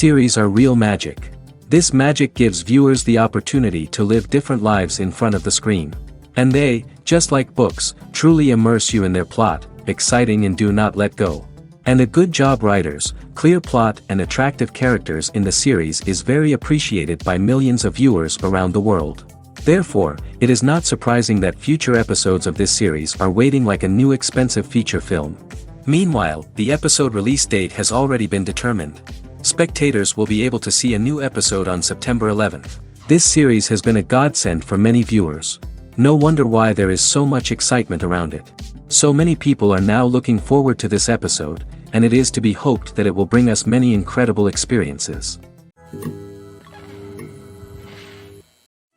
series are real magic. This magic gives viewers the opportunity to live different lives in front of the screen. And they, just like books, truly immerse you in their plot, exciting and do not let go. And a good job writers, clear plot and attractive characters in the series is very appreciated by millions of viewers around the world. Therefore, it is not surprising that future episodes of this series are waiting like a new expensive feature film. Meanwhile, the episode release date has already been determined. Spectators will be able to see a new episode on September 11th. This series has been a godsend for many viewers. No wonder why there is so much excitement around it. So many people are now looking forward to this episode, and it is to be hoped that it will bring us many incredible experiences.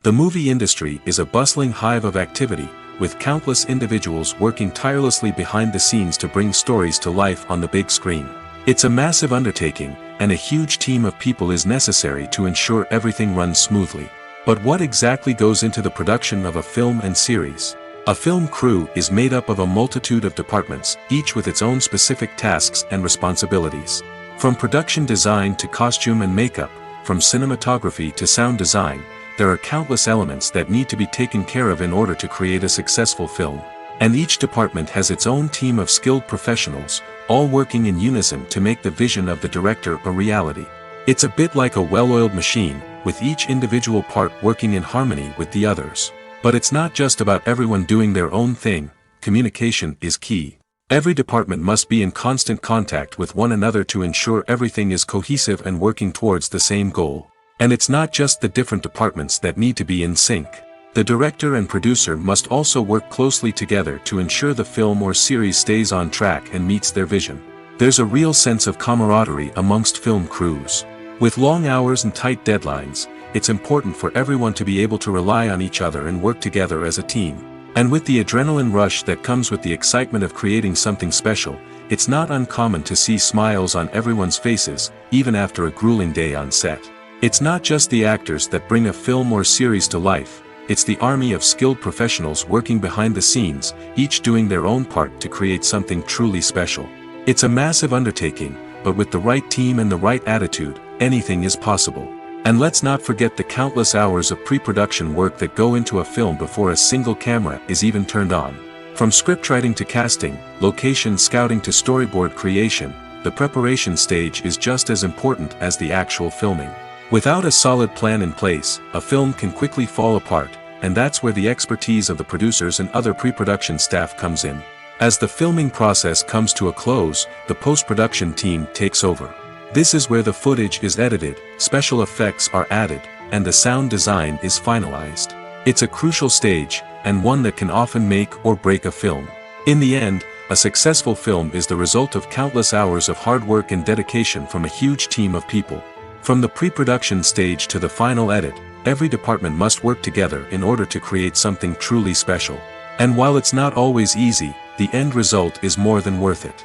The movie industry is a bustling hive of activity, with countless individuals working tirelessly behind the scenes to bring stories to life on the big screen. It's a massive undertaking, and a huge team of people is necessary to ensure everything runs smoothly. But what exactly goes into the production of a film and series? A film crew is made up of a multitude of departments, each with its own specific tasks and responsibilities. From production design to costume and makeup, from cinematography to sound design, there are countless elements that need to be taken care of in order to create a successful film. And each department has its own team of skilled professionals, all working in unison to make the vision of the director a reality. It's a bit like a well-oiled machine, with each individual part working in harmony with the others. But it's not just about everyone doing their own thing. Communication is key. Every department must be in constant contact with one another to ensure everything is cohesive and working towards the same goal. And it's not just the different departments that need to be in sync. The director and producer must also work closely together to ensure the film or series stays on track and meets their vision. There's a real sense of camaraderie amongst film crews. With long hours and tight deadlines, it's important for everyone to be able to rely on each other and work together as a team. And with the adrenaline rush that comes with the excitement of creating something special, it's not uncommon to see smiles on everyone's faces, even after a grueling day on set. It's not just the actors that bring a film or series to life. It's the army of skilled professionals working behind the scenes, each doing their own part to create something truly special. It's a massive undertaking, but with the right team and the right attitude, anything is possible. And let's not forget the countless hours of pre-production work that go into a film before a single camera is even turned on. From scriptwriting to casting, location scouting to storyboard creation, the preparation stage is just as important as the actual filming. Without a solid plan in place, a film can quickly fall apart, and that's where the expertise of the producers and other pre-production staff comes in. As the filming process comes to a close, the post-production team takes over. This is where the footage is edited, special effects are added, and the sound design is finalized. It's a crucial stage, and one that can often make or break a film. In the end, a successful film is the result of countless hours of hard work and dedication from a huge team of people. From the pre-production stage to the final edit, every department must work together in order to create something truly special. And while it's not always easy, the end result is more than worth it.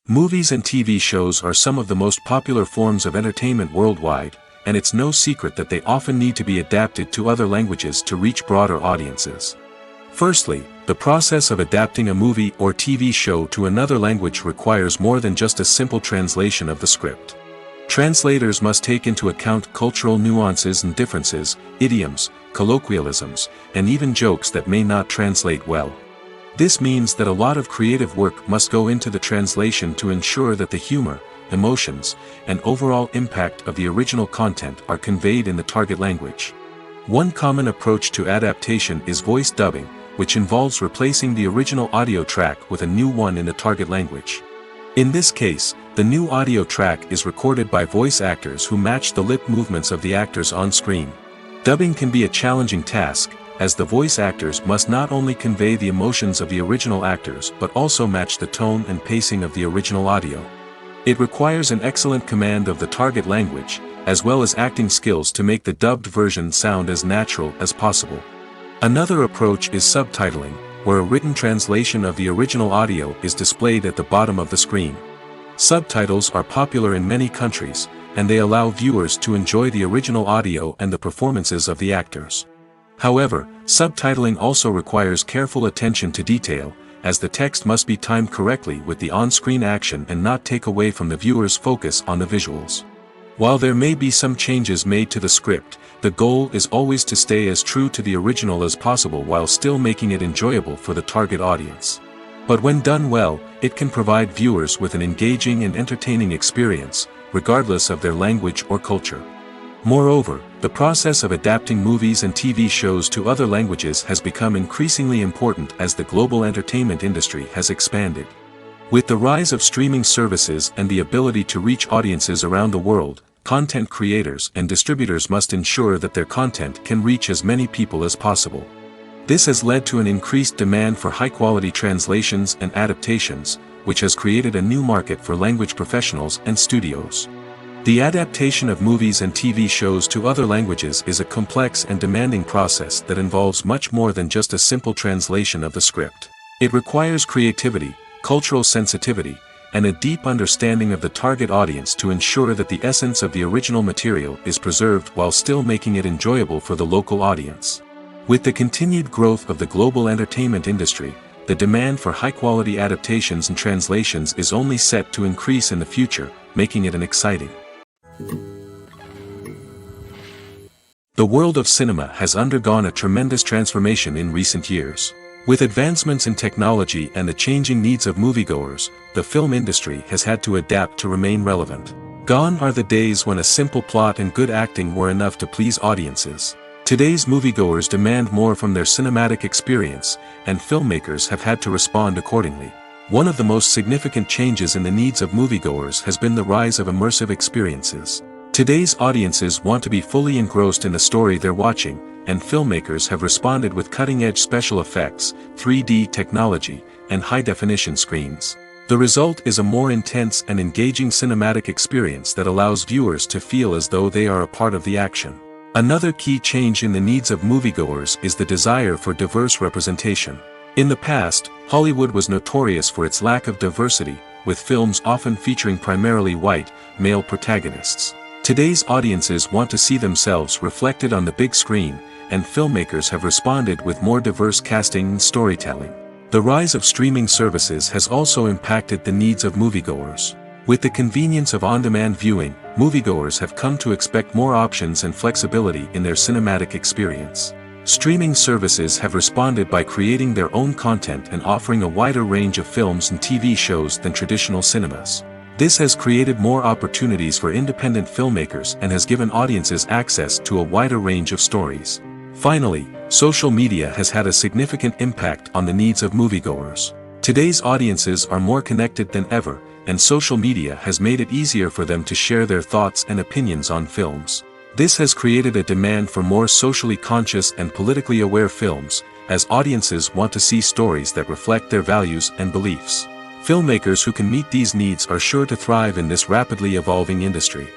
Movies and TV shows are some of the most popular forms of entertainment worldwide, and it's no secret that they often need to be adapted to other languages to reach broader audiences. Firstly, the process of adapting a movie or TV show to another language requires more than just a simple translation of the script. Translators must take into account cultural nuances and differences, idioms, colloquialisms, and even jokes that may not translate well. This means that a lot of creative work must go into the translation to ensure that the humor, emotions, and overall impact of the original content are conveyed in the target language. One common approach to adaptation is voice dubbing, which involves replacing the original audio track with a new one in the target language. In this case, the new audio track is recorded by voice actors who match the lip movements of the actors on screen. Dubbing can be a challenging task, as the voice actors must not only convey the emotions of the original actors but also match the tone and pacing of the original audio. It requires an excellent command of the target language, as well as acting skills to make the dubbed version sound as natural as possible. Another approach is subtitling, where a written translation of the original audio is displayed at the bottom of the screen. Subtitles are popular in many countries, and they allow viewers to enjoy the original audio and the performances of the actors. However, subtitling also requires careful attention to detail, as the text must be timed correctly with the on-screen action and not take away from the viewer's focus on the visuals. While there may be some changes made to the script, the goal is always to stay as true to the original as possible while still making it enjoyable for the target audience. But when done well, it can provide viewers with an engaging and entertaining experience, regardless of their language or culture. Moreover, the process of adapting movies and TV shows to other languages has become increasingly important as the global entertainment industry has expanded. With the rise of streaming services and the ability to reach audiences around the world, content creators and distributors must ensure that their content can reach as many people as possible. This has led to an increased demand for high-quality translations and adaptations, which has created a new market for language professionals and studios. The adaptation of movies and TV shows to other languages is a complex and demanding process that involves much more than just a simple translation of the script. It requires creativity, cultural sensitivity, and a deep understanding of the target audience to ensure that the essence of the original material is preserved while still making it enjoyable for the local audience. With the continued growth of the global entertainment industry, the demand for high-quality adaptations and translations is only set to increase in the future, making it an exciting. The world of cinema has undergone a tremendous transformation in recent years. With advancements in technology and the changing needs of moviegoers, the film industry has had to adapt to remain relevant. Gone are the days when a simple plot and good acting were enough to please audiences. Today's moviegoers demand more from their cinematic experience, and filmmakers have had to respond accordingly. One of the most significant changes in the needs of moviegoers has been the rise of immersive experiences. Today's audiences want to be fully engrossed in the story they're watching, and filmmakers have responded with cutting-edge special effects, 3D technology, and high-definition screens. The result is a more intense and engaging cinematic experience that allows viewers to feel as though they are a part of the action. Another key change in the needs of moviegoers is the desire for diverse representation. In the past, Hollywood was notorious for its lack of diversity, with films often featuring primarily white, male protagonists. Today's audiences want to see themselves reflected on the big screen, and filmmakers have responded with more diverse casting and storytelling. The rise of streaming services has also impacted the needs of moviegoers. With the convenience of on-demand viewing, moviegoers have come to expect more options and flexibility in their cinematic experience. Streaming services have responded by creating their own content and offering a wider range of films and TV shows than traditional cinemas. This has created more opportunities for independent filmmakers and has given audiences access to a wider range of stories. Finally, social media has had a significant impact on the needs of moviegoers. Today's audiences are more connected than ever, and social media has made it easier for them to share their thoughts and opinions on films. This has created a demand for more socially conscious and politically aware films, as audiences want to see stories that reflect their values and beliefs. Filmmakers who can meet these needs are sure to thrive in this rapidly evolving industry.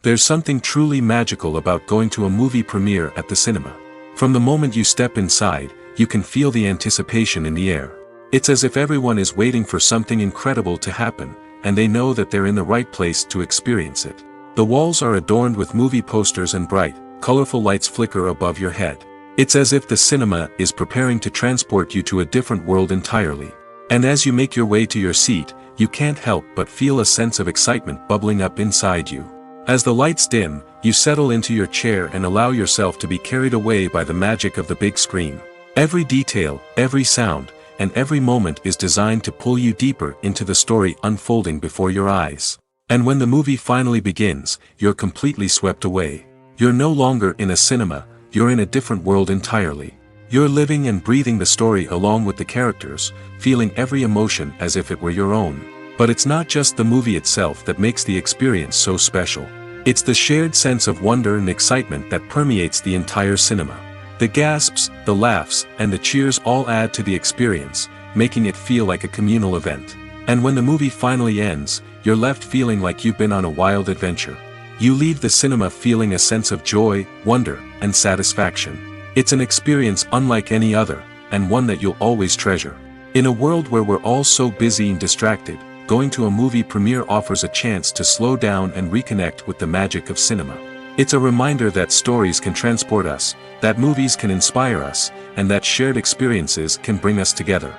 There's something truly magical about going to a movie premiere at the cinema. From the moment you step inside, you can feel the anticipation in the air. It's as if everyone is waiting for something incredible to happen, and they know that they're in the right place to experience it. The walls are adorned with movie posters and bright, colorful lights flicker above your head. It's as if the cinema is preparing to transport you to a different world entirely. And as you make your way to your seat, you can't help but feel a sense of excitement bubbling up inside you. As the lights dim, you settle into your chair and allow yourself to be carried away by the magic of the big screen. Every detail, every sound, and every moment is designed to pull you deeper into the story unfolding before your eyes. And when the movie finally begins, you're completely swept away. You're no longer in a cinema, you're in a different world entirely. You're living and breathing the story along with the characters, feeling every emotion as if it were your own. But it's not just the movie itself that makes the experience so special. It's the shared sense of wonder and excitement that permeates the entire cinema. The gasps, the laughs, and the cheers all add to the experience, making it feel like a communal event. And when the movie finally ends, you're left feeling like you've been on a wild adventure. You leave the cinema feeling a sense of joy, wonder, and satisfaction. It's an experience unlike any other, and one that you'll always treasure. In a world where we're all so busy and distracted, going to a movie premiere offers a chance to slow down and reconnect with the magic of cinema. It's a reminder that stories can transport us, that movies can inspire us, and that shared experiences can bring us together.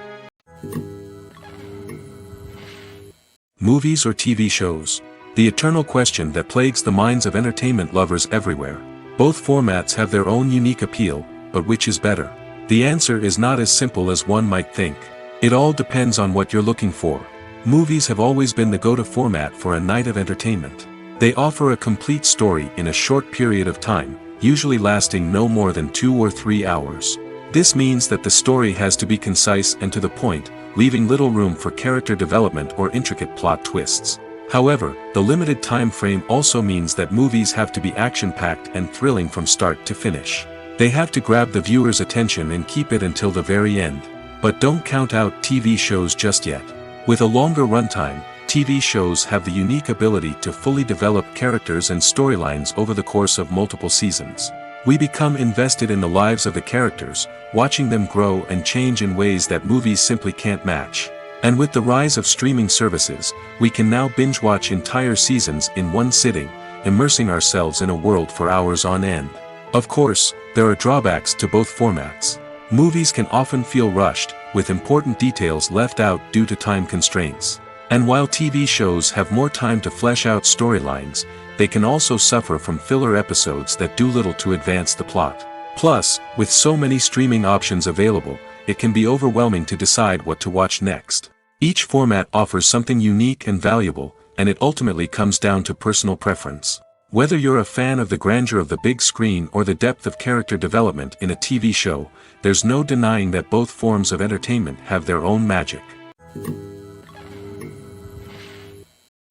Movies or TV shows? The eternal question that plagues the minds of entertainment lovers everywhere. Both formats have their own unique appeal, but which is better? The answer is not as simple as one might think. It all depends on what you're looking for. Movies have always been the go-to format for a night of entertainment. They offer a complete story in a short period of time, usually lasting no more than 2 or 3 hours. This means that the story has to be concise and to the point, leaving little room for character development or intricate plot twists. However, the limited time frame also means that movies have to be action-packed and thrilling from start to finish. They have to grab the viewer's attention and keep it until the very end. But don't count out TV shows just yet. With a longer runtime, TV shows have the unique ability to fully develop characters and storylines over the course of multiple seasons. We become invested in the lives of the characters, watching them grow and change in ways that movies simply can't match. And with the rise of streaming services, we can now binge-watch entire seasons in one sitting, immersing ourselves in a world for hours on end. Of course, there are drawbacks to both formats. Movies can often feel rushed, with important details left out due to time constraints. And while TV shows have more time to flesh out storylines, they can also suffer from filler episodes that do little to advance the plot. Plus, with so many streaming options available, it can be overwhelming to decide what to watch next. Each format offers something unique and valuable, and it ultimately comes down to personal preference. Whether you're a fan of the grandeur of the big screen or the depth of character development in a TV show, there's no denying that both forms of entertainment have their own magic.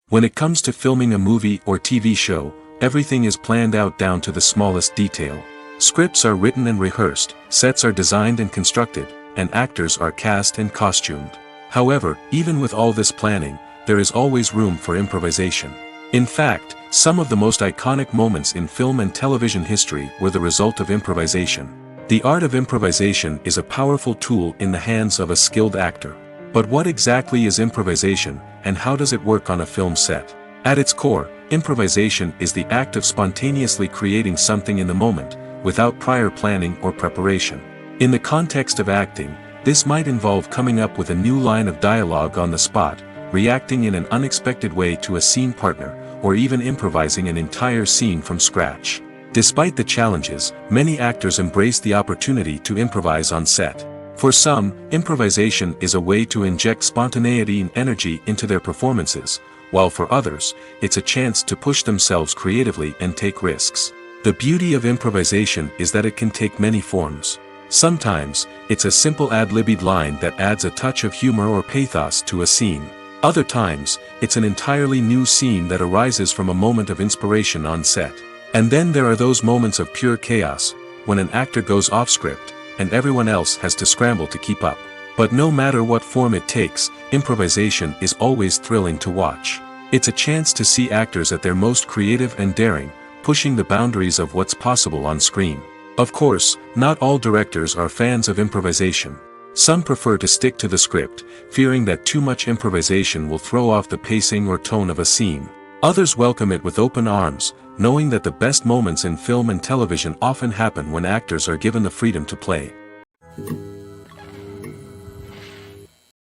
When it comes to filming a movie or TV show, everything is planned out down to the smallest detail. Scripts are written and rehearsed, sets are designed and constructed, and actors are cast and costumed. However, even with all this planning, there is always room for improvisation. In fact, some of the most iconic moments in film and television history were the result of improvisation. The art of improvisation is a powerful tool in the hands of a skilled actor. But what exactly is improvisation, and how does it work on a film set? At its core, improvisation is the act of spontaneously creating something in the moment, without prior planning or preparation. In the context of acting, this might involve coming up with a new line of dialogue on the spot, reacting in an unexpected way to a scene partner, or even improvising an entire scene from scratch. Despite the challenges, many actors embrace the opportunity to improvise on set. For some, improvisation is a way to inject spontaneity and energy into their performances, while for others, it's a chance to push themselves creatively and take risks. The beauty of improvisation is that it can take many forms. Sometimes, it's a simple ad-libbed line that adds a touch of humor or pathos to a scene. Other times, it's an entirely new scene that arises from a moment of inspiration on set. And then there are those moments of pure chaos, when an actor goes off script, and everyone else has to scramble to keep up. But no matter what form it takes, improvisation is always thrilling to watch. It's a chance to see actors at their most creative and daring, pushing the boundaries of what's possible on screen. Of course, not all directors are fans of improvisation. Some prefer to stick to the script, fearing that too much improvisation will throw off the pacing or tone of a scene. Others welcome it with open arms, knowing that the best moments in film and television often happen when actors are given the freedom to play.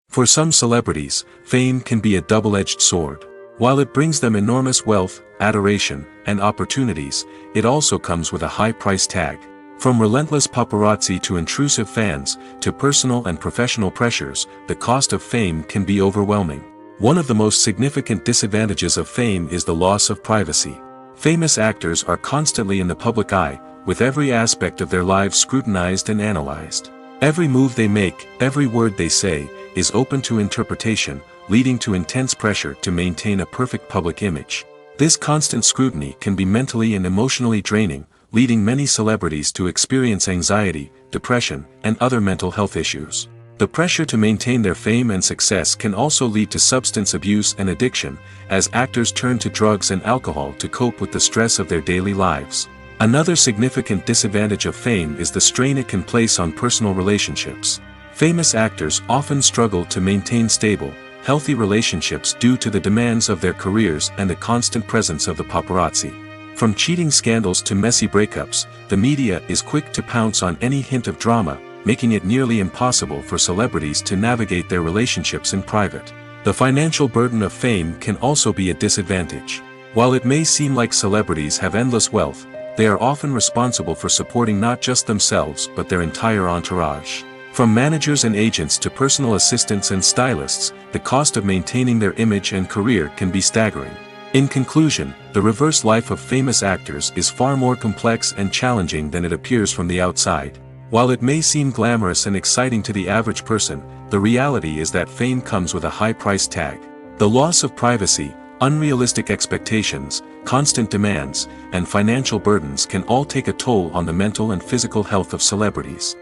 For some celebrities, fame can be a double-edged sword. While it brings them enormous wealth, adoration, and opportunities, it also comes with a high price tag. From relentless paparazzi to intrusive fans, to personal and professional pressures, the cost of fame can be overwhelming. One of the most significant disadvantages of fame is the loss of privacy. Famous actors are constantly in the public eye, with every aspect of their lives scrutinized and analyzed. Every move they make, every word they say, is open to interpretation, leading to intense pressure to maintain a perfect public image. This constant scrutiny can be mentally and emotionally draining, leading many celebrities to experience anxiety, depression, and other mental health issues. The pressure to maintain their fame and success can also lead to substance abuse and addiction, as actors turn to drugs and alcohol to cope with the stress of their daily lives. Another significant disadvantage of fame is the strain it can place on personal relationships. Famous actors often struggle to maintain stable, healthy relationships due to the demands of their careers and the constant presence of the paparazzi. From cheating scandals to messy breakups, the media is quick to pounce on any hint of drama, making it nearly impossible for celebrities to navigate their relationships in private. The financial burden of fame can also be a disadvantage. While it may seem like celebrities have endless wealth, they are often responsible for supporting not just themselves but their entire entourage. From managers and agents to personal assistants and stylists, the cost of maintaining their image and career can be staggering. In conclusion, the reverse life of famous actors is far more complex and challenging than it appears from the outside. While it may seem glamorous and exciting to the average person, the reality is that fame comes with a high price tag. The loss of privacy, unrealistic expectations, constant demands, and financial burdens can all take a toll on the mental and physical health of celebrities.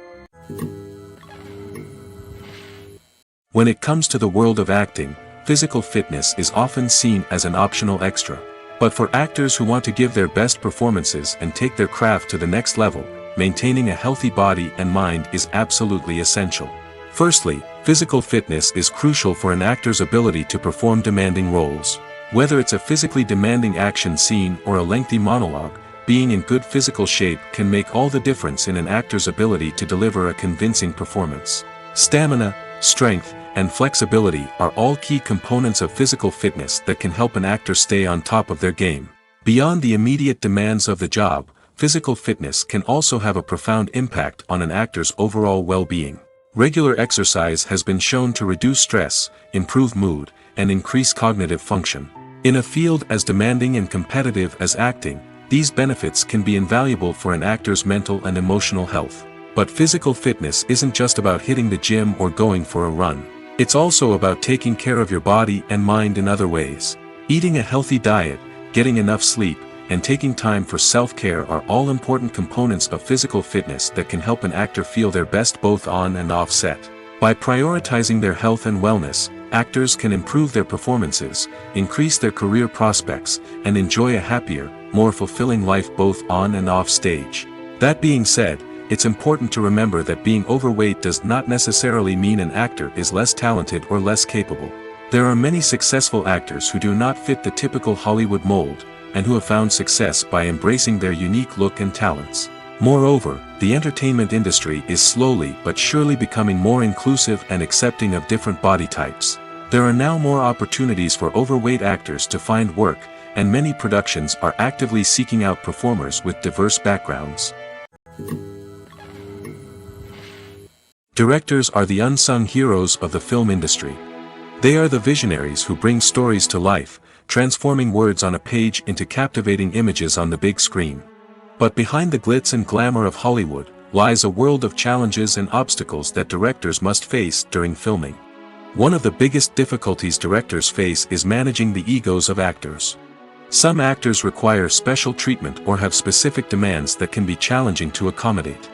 When it comes to the world of acting, physical fitness is often seen as an optional extra. But for actors who want to give their best performances and take their craft to the next level, maintaining a healthy body and mind is absolutely essential. Firstly, physical fitness is crucial for an actor's ability to perform demanding roles. Whether it's a physically demanding action scene or a lengthy monologue, being in good physical shape can make all the difference in an actor's ability to deliver a convincing performance. Stamina, strength, and flexibility are all key components of physical fitness that can help an actor stay on top of their game. Beyond the immediate demands of the job, physical fitness can also have a profound impact on an actor's overall well-being. Regular exercise has been shown to reduce stress, improve mood, and increase cognitive function. In a field as demanding and competitive as acting, these benefits can be invaluable for an actor's mental and emotional health. But physical fitness isn't just about hitting the gym or going for a run. It's also about taking care of your body and mind in other ways. Eating a healthy diet, getting enough sleep, and taking time for self-care are all important components of physical fitness that can help an actor feel their best both on and off set. By prioritizing their health and wellness, actors can improve their performances, increase their career prospects, and enjoy a happier, more fulfilling life both on and off stage. That being said, it's important to remember that being overweight does not necessarily mean an actor is less talented or less capable. There are many successful actors who do not fit the typical Hollywood mold, and who have found success by embracing their unique look and talents. Moreover, the entertainment industry is slowly but surely becoming more inclusive and accepting of different body types. There are now more opportunities for overweight actors to find work, and many productions are actively seeking out performers with diverse backgrounds. Directors are the unsung heroes of the film industry. They are the visionaries who bring stories to life, transforming words on a page into captivating images on the big screen. But behind the glitz and glamour of Hollywood, lies a world of challenges and obstacles that directors must face during filming. One of the biggest difficulties directors face is managing the egos of actors. Some actors require special treatment or have specific demands that can be challenging to accommodate.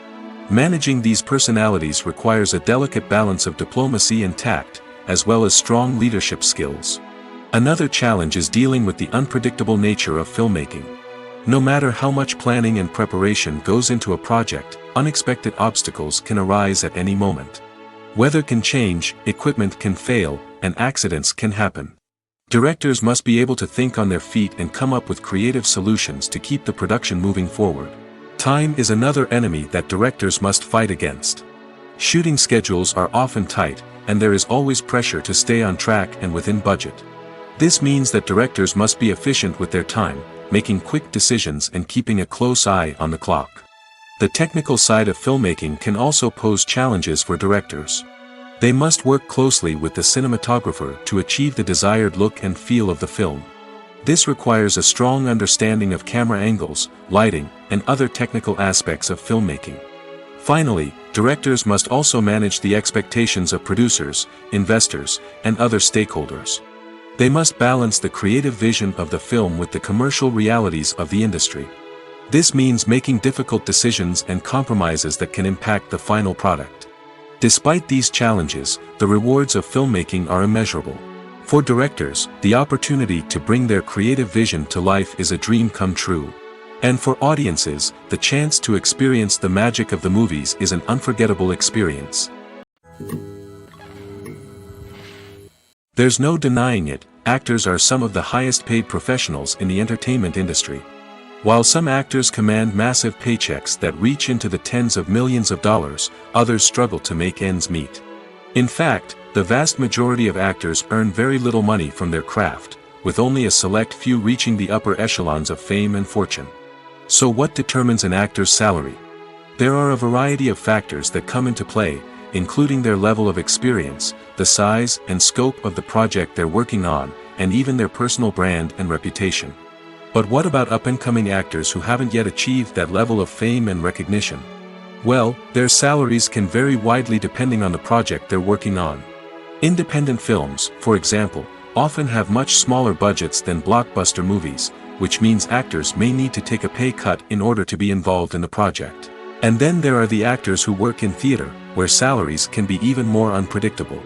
Managing these personalities requires a delicate balance of diplomacy and tact, as well as strong leadership skills. Another challenge is dealing with the unpredictable nature of filmmaking. No matter how much planning and preparation goes into a project, unexpected obstacles can arise at any moment. Weather can change, equipment can fail, and accidents can happen. Directors must be able to think on their feet and come up with creative solutions to keep the production moving forward. Time is another enemy that directors must fight against. Shooting schedules are often tight, and there is always pressure to stay on track and within budget. This means that directors must be efficient with their time, making quick decisions and keeping a close eye on the clock. The technical side of filmmaking can also pose challenges for directors. They must work closely with the cinematographer to achieve the desired look and feel of the film. This requires a strong understanding of camera angles, lighting, and other technical aspects of filmmaking. Finally, directors must also manage the expectations of producers, investors, and other stakeholders. They must balance the creative vision of the film with the commercial realities of the industry. This means making difficult decisions and compromises that can impact the final product. Despite these challenges, the rewards of filmmaking are immeasurable. For directors, the opportunity to bring their creative vision to life is a dream come true. And for audiences, the chance to experience the magic of the movies is an unforgettable experience. There's no denying it, actors are some of the highest paid professionals in the entertainment industry. While some actors command massive paychecks that reach into the tens of millions of dollars, others struggle to make ends meet. In fact, the vast majority of actors earn very little money from their craft, with only a select few reaching the upper echelons of fame and fortune. So what determines an actor's salary? There are a variety of factors that come into play, including their level of experience, the size and scope of the project they're working on, and even their personal brand and reputation. But what about up-and-coming actors who haven't yet achieved that level of fame and recognition? Well, their salaries can vary widely depending on the project they're working on. Independent films, for example, often have much smaller budgets than blockbuster movies, which means actors may need to take a pay cut in order to be involved in the project. And then there are the actors who work in theater, where salaries can be even more unpredictable.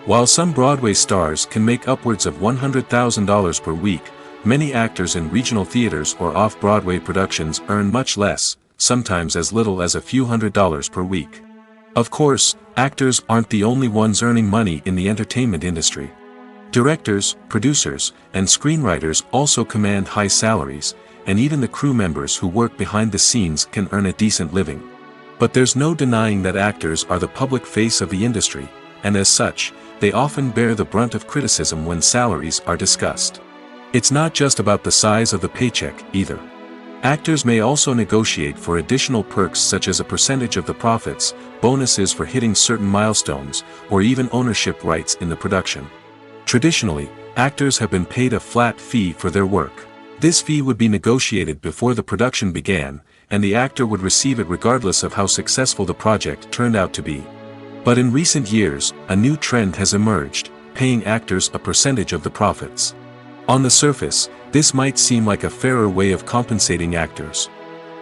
While some Broadway stars can make upwards of $100,000 per week, many actors in regional theaters or off-Broadway productions earn much less, sometimes as little as a few $100s per week. Of course, actors aren't the only ones earning money in the entertainment industry. Directors, producers, and screenwriters also command high salaries, and even the crew members who work behind the scenes can earn a decent living. But there's no denying that actors are the public face of the industry, and as such, they often bear the brunt of criticism when salaries are discussed. It's not just about the size of the paycheck, either. Actors may also negotiate for additional perks such as a percentage of the profits, bonuses for hitting certain milestones, or even ownership rights in the production. Traditionally, actors have been paid a flat fee for their work. This fee would be negotiated before the production began, and the actor would receive it regardless of how successful the project turned out to be. But in recent years, a new trend has emerged, paying actors a percentage of the profits. On the surface, this might seem like a fairer way of compensating actors.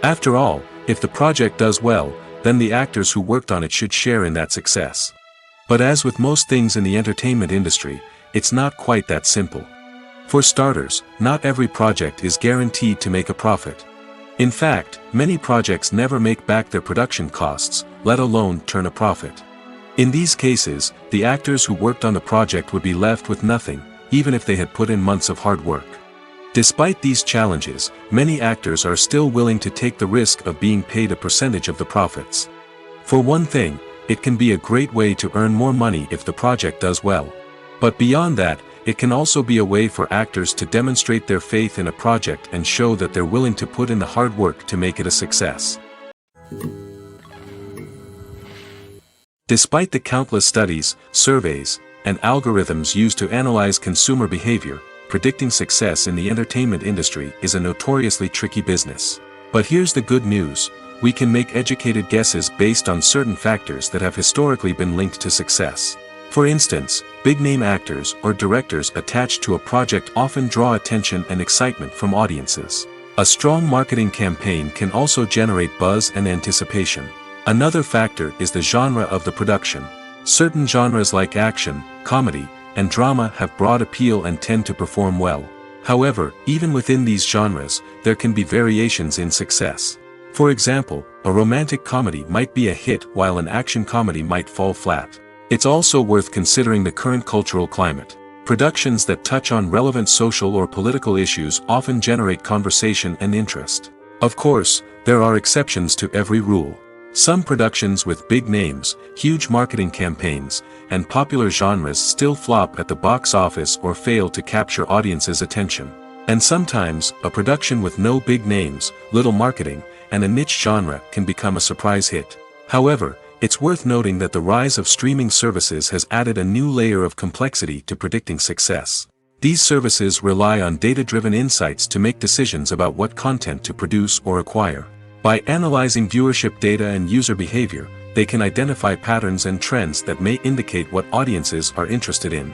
After all, if the project does well, then the actors who worked on it should share in that success. But as with most things in the entertainment industry, it's not quite that simple. For starters, not every project is guaranteed to make a profit. In fact, many projects never make back their production costs, let alone turn a profit. In these cases, the actors who worked on the project would be left with nothing, even if they had put in months of hard work. Despite these challenges, many actors are still willing to take the risk of being paid a percentage of the profits. For one thing, it can be a great way to earn more money if the project does well. But beyond that, it can also be a way for actors to demonstrate their faith in a project and show that they're willing to put in the hard work to make it a success. Despite the countless studies, surveys, and algorithms used to analyze consumer behavior, predicting success in the entertainment industry is a notoriously tricky business. But here's the good news: we can make educated guesses based on certain factors that have historically been linked to success. For instance, big-name actors or directors attached to a project often draw attention and excitement from audiences. A strong marketing campaign can also generate buzz and anticipation. Another factor is the genre of the production. Certain genres like action, comedy, and drama have broad appeal and tend to perform well. However, even within these genres, there can be variations in success. For example, a romantic comedy might be a hit while an action comedy might fall flat. It's also worth considering the current cultural climate. Productions that touch on relevant social or political issues often generate conversation and interest. Of course, there are exceptions to every rule. Some productions with big names, huge marketing campaigns, and popular genres still flop at the box office or fail to capture audiences' attention. And sometimes, a production with no big names, little marketing, and a niche genre can become a surprise hit. However, it's worth noting that the rise of streaming services has added a new layer of complexity to predicting success. These services rely on data-driven insights to make decisions about what content to produce or acquire. By analyzing viewership data and user behavior, they can identify patterns and trends that may indicate what audiences are interested in.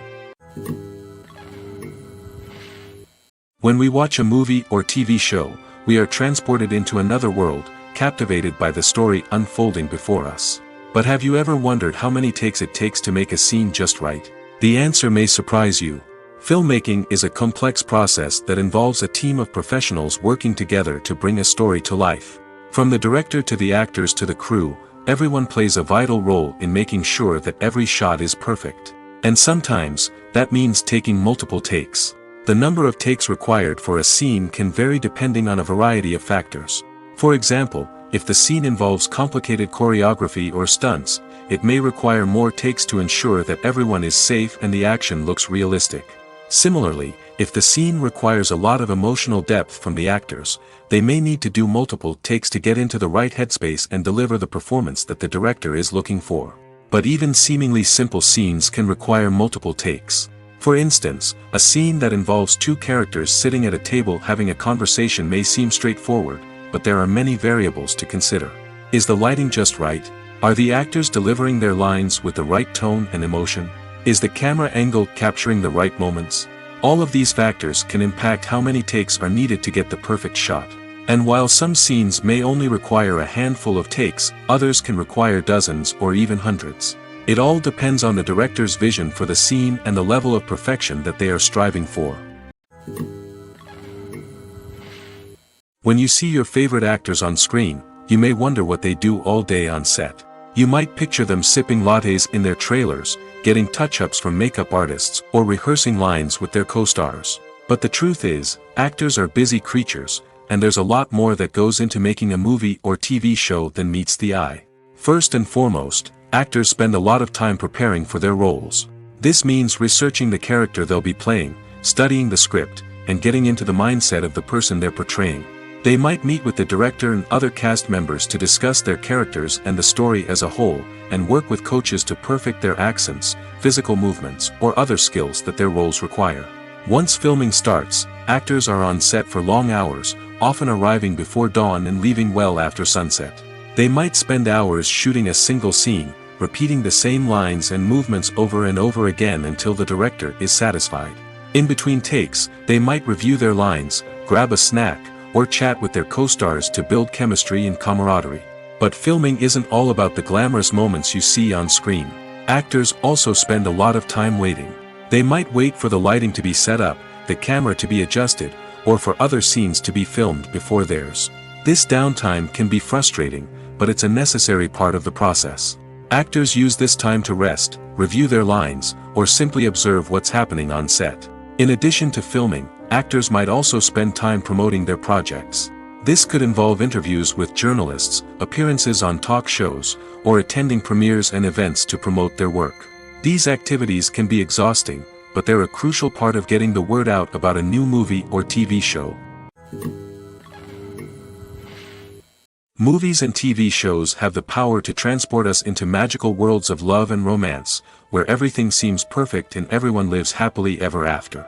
When we watch a movie or TV show, we are transported into another world, captivated by the story unfolding before us. But have you ever wondered how many takes it takes to make a scene just right? The answer may surprise you. Filmmaking is a complex process that involves a team of professionals working together to bring a story to life. From the director to the actors to the crew, everyone plays a vital role in making sure that every shot is perfect. And sometimes, that means taking multiple takes. The number of takes required for a scene can vary depending on a variety of factors. For example, if the scene involves complicated choreography or stunts, it may require more takes to ensure that everyone is safe and the action looks realistic. Similarly, if the scene requires a lot of emotional depth from the actors, they may need to do multiple takes to get into the right headspace and deliver the performance that the director is looking for. But even seemingly simple scenes can require multiple takes. For instance, a scene that involves two characters sitting at a table having a conversation may seem straightforward, but there are many variables to consider. Is the lighting just right? Are the actors delivering their lines with the right tone and emotion? Is the camera angle capturing the right moments? All of these factors can impact how many takes are needed to get the perfect shot. And while some scenes may only require a handful of takes, others can require dozens or even hundreds. It all depends on the director's vision for the scene and the level of perfection that they are striving for. When you see your favorite actors on screen, you may wonder what they do all day on set. You might picture them sipping lattes in their trailers, getting touch-ups from makeup artists, or rehearsing lines with their co-stars. But the truth is, actors are busy creatures, and there's a lot more that goes into making a movie or TV show than meets the eye. First and foremost, actors spend a lot of time preparing for their roles. This means researching the character they'll be playing, studying the script, and getting into the mindset of the person they're portraying. They might meet with the director and other cast members to discuss their characters and the story as a whole, and work with coaches to perfect their accents, physical movements, or other skills that their roles require. Once filming starts, actors are on set for long hours, often arriving before dawn and leaving well after sunset. They might spend hours shooting a single scene, repeating the same lines and movements over and over again until the director is satisfied. In between takes, they might review their lines, grab a snack, or chat with their co-stars to build chemistry and camaraderie. But filming isn't all about the glamorous moments you see on screen. Actors also spend a lot of time waiting. They might wait for the lighting to be set up, the camera to be adjusted, or for other scenes to be filmed before theirs. This downtime can be frustrating, but it's a necessary part of the process. Actors use this time to rest, review their lines, or simply observe what's happening on set. In addition to filming, actors might also spend time promoting their projects. This could involve interviews with journalists, appearances on talk shows, or attending premieres and events to promote their work. These activities can be exhausting, but they're a crucial part of getting the word out about a new movie or TV show. Movies and TV shows have the power to transport us into magical worlds of love and romance, where everything seems perfect and everyone lives happily ever after.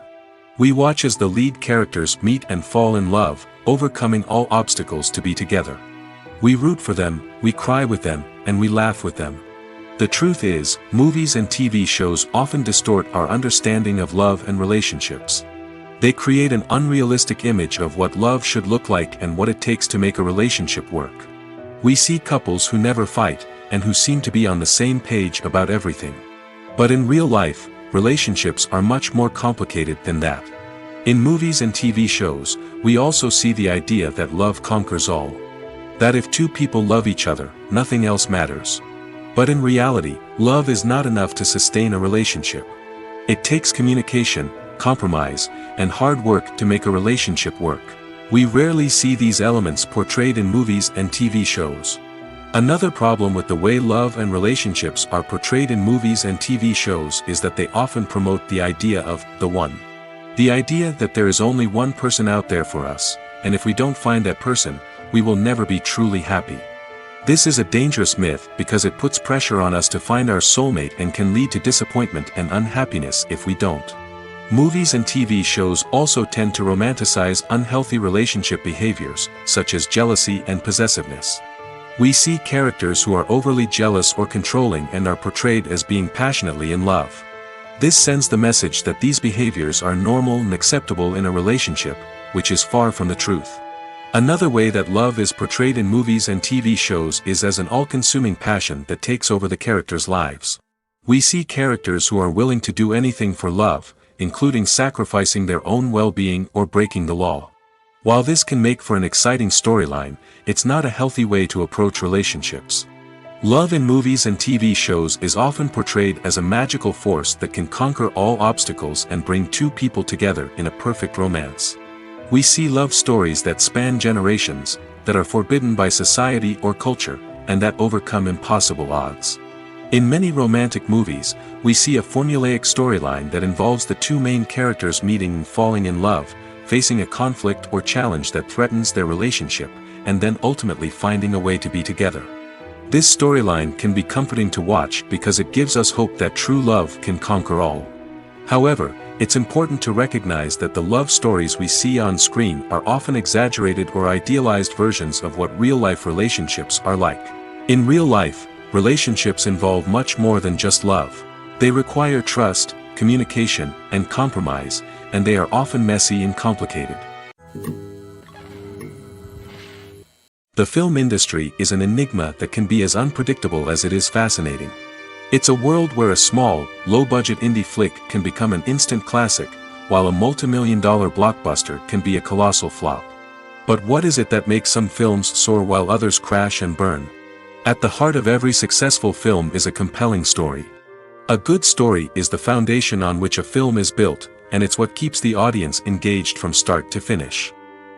We watch as the lead characters meet and fall in love, overcoming all obstacles to be together. We root for them, we cry with them, and we laugh with them. The truth is, movies and TV shows often distort our understanding of love and relationships. They create an unrealistic image of what love should look like and what it takes to make a relationship work. We see couples who never fight, and who seem to be on the same page about everything. But in real life, relationships are much more complicated than that. In movies and TV shows, we also see the idea that love conquers all. That if two people love each other, nothing else matters. But in reality, love is not enough to sustain a relationship. It takes communication, compromise, and hard work to make a relationship work. We rarely see these elements portrayed in movies and TV shows. Another problem with the way love and relationships are portrayed in movies and TV shows is that they often promote the idea of the one. The idea that there is only one person out there for us, and if we don't find that person, we will never be truly happy. This is a dangerous myth because it puts pressure on us to find our soulmate and can lead to disappointment and unhappiness if we don't. Movies and TV shows also tend to romanticize unhealthy relationship behaviors, such as jealousy and possessiveness. We see characters who are overly jealous or controlling and are portrayed as being passionately in love. This sends the message that these behaviors are normal and acceptable in a relationship, which is far from the truth. Another way that love is portrayed in movies and TV shows is as an all-consuming passion that takes over the characters' lives. We see characters who are willing to do anything for love, including sacrificing their own well-being or breaking the law. While this can make for an exciting storyline, it's not a healthy way to approach relationships. Love in movies and TV shows is often portrayed as a magical force that can conquer all obstacles and bring two people together in a perfect romance. We see love stories that span generations, that are forbidden by society or culture, and that overcome impossible odds. In many romantic movies, we see a formulaic storyline that involves the two main characters meeting and falling in love, facing a conflict or challenge that threatens their relationship, and then ultimately finding a way to be together. This storyline can be comforting to watch because it gives us hope that true love can conquer all. However, it's important to recognize that the love stories we see on screen are often exaggerated or idealized versions of what real-life relationships are like. In real life, relationships involve much more than just love. They require trust, communication, and compromise, and they are often messy and complicated. The film industry is an enigma that can be as unpredictable as it is fascinating. It's a world where a small, low-budget indie flick can become an instant classic, while a multi-million-dollar blockbuster can be a colossal flop. But what is it that makes some films soar while others crash and burn? At the heart of every successful film is a compelling story. A good story is the foundation on which a film is built, and it's what keeps the audience engaged from start to finish.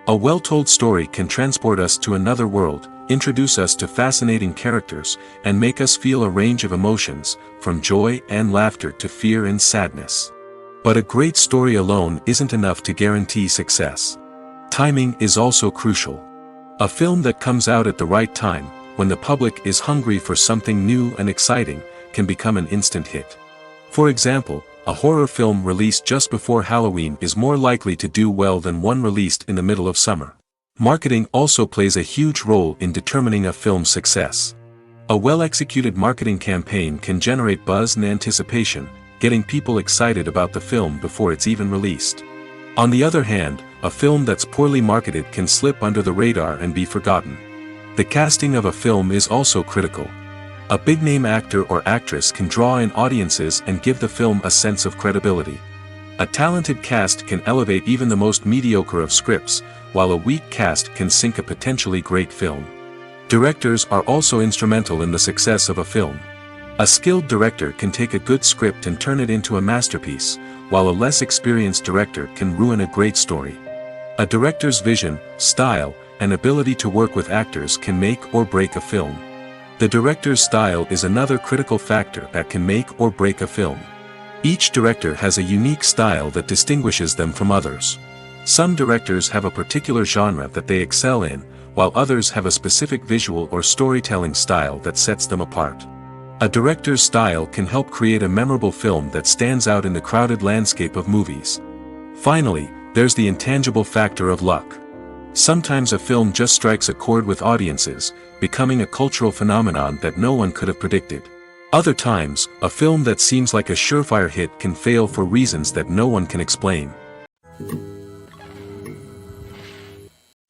A well-told story can transport us to another world, introduce us to fascinating characters, and make us feel a range of emotions, from joy and laughter to fear and sadness. But a great story alone isn't enough to guarantee success. Timing is also crucial. A film that comes out at the right time, when the public is hungry for something new and exciting, can become an instant hit. For example, a horror film released just before Halloween is more likely to do well than one released in the middle of summer. Marketing also plays a huge role in determining a film's success. A well-executed marketing campaign can generate buzz and anticipation, getting people excited about the film before it's even released. On the other hand, a film that's poorly marketed can slip under the radar and be forgotten. The casting of a film is also critical. A big-name actor or actress can draw in audiences and give the film a sense of credibility. A talented cast can elevate even the most mediocre of scripts, while a weak cast can sink a potentially great film. Directors are also instrumental in the success of a film. A skilled director can take a good script and turn it into a masterpiece, while a less experienced director can ruin a great story. A director's vision, style, and ability to work with actors can make or break a film. The director's style is another critical factor that can make or break a film. Each director has a unique style that distinguishes them from others. Some directors have a particular genre that they excel in, while others have a specific visual or storytelling style that sets them apart. A director's style can help create a memorable film that stands out in the crowded landscape of movies. Finally, there's the intangible factor of luck. Sometimes a film just strikes a chord with audiences, becoming a cultural phenomenon that no one could have predicted. Other times, a film that seems like a surefire hit can fail for reasons that no one can explain.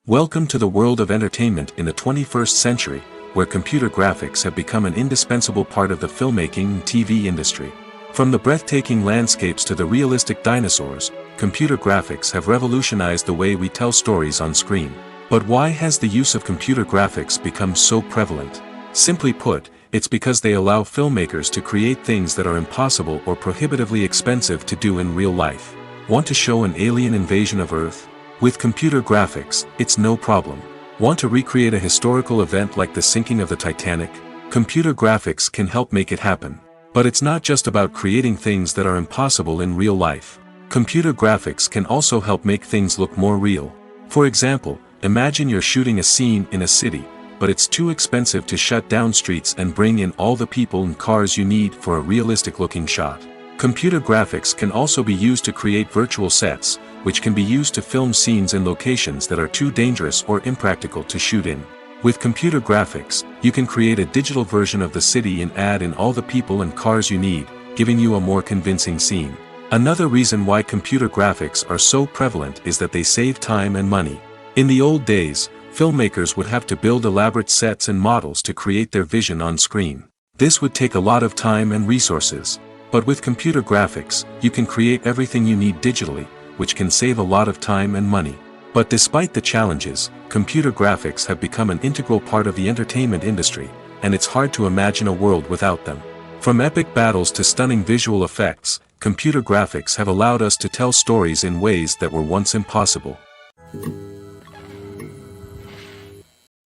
Welcome to the world of entertainment in the 21st century, where computer graphics have become an indispensable part of the filmmaking and TV industry. From the breathtaking landscapes to the realistic dinosaurs, computer graphics have revolutionized the way we tell stories on screen. But why has the use of computer graphics become so prevalent? Simply put, it's because they allow filmmakers to create things that are impossible or prohibitively expensive to do in real life. Want to show an alien invasion of Earth? With computer graphics, it's no problem. Want to recreate a historical event like the sinking of the Titanic? Computer graphics can help make it happen. But it's not just about creating things that are impossible in real life. Computer graphics can also help make things look more real. For example, imagine you're shooting a scene in a city, but it's too expensive to shut down streets and bring in all the people and cars you need for a realistic-looking shot. Computer graphics can also be used to create virtual sets, which can be used to film scenes in locations that are too dangerous or impractical to shoot in. With computer graphics, you can create a digital version of the city and add in all the people and cars you need, giving you a more convincing scene. Another reason why computer graphics are so prevalent is that they save time and money. In the old days, filmmakers would have to build elaborate sets and models to create their vision on screen. This would take a lot of time and resources. But with computer graphics, you can create everything you need digitally, which can save a lot of time and money. But despite the challenges, computer graphics have become an integral part of the entertainment industry, and it's hard to imagine a world without them. From epic battles to stunning visual effects, computer graphics have allowed us to tell stories in ways that were once impossible.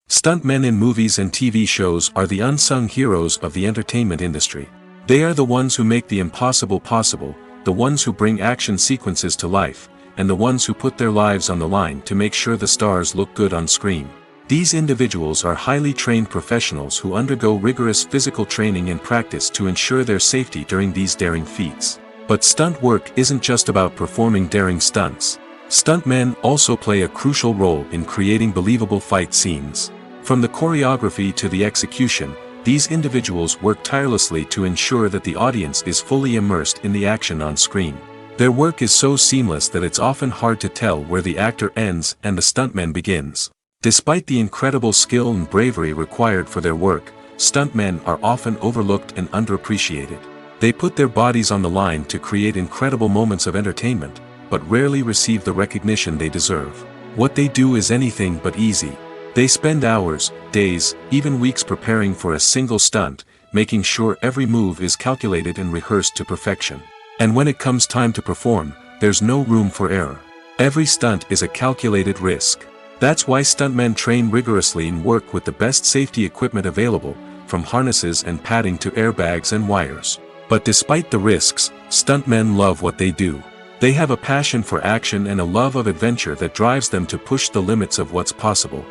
Stuntmen in movies and TV shows are the unsung heroes of the entertainment industry. They are the ones who make the impossible possible, the ones who bring action sequences to life, and the ones who put their lives on the line to make sure the stars look good on screen. These individuals are highly trained professionals who undergo rigorous physical training and practice to ensure their safety during these daring feats. But stunt work isn't just about performing daring stunts. Stuntmen also play a crucial role in creating believable fight scenes. From the choreography to the execution, these individuals work tirelessly to ensure that the audience is fully immersed in the action on screen. Their work is so seamless that it's often hard to tell where the actor ends and the stuntman begins. Despite the incredible skill and bravery required for their work, stuntmen are often overlooked and underappreciated. They put their bodies on the line to create incredible moments of entertainment, but rarely receive the recognition they deserve. What they do is anything but easy. They spend hours, days, even weeks preparing for a single stunt, making sure every move is calculated and rehearsed to perfection. And when it comes time to perform, there's no room for error. Every stunt is a calculated risk. That's why stuntmen train rigorously and work with the best safety equipment available, from harnesses and padding to airbags and wires. But despite the risks, stuntmen love what they do. They have a passion for action and a love of adventure that drives them to push the limits of what's possible.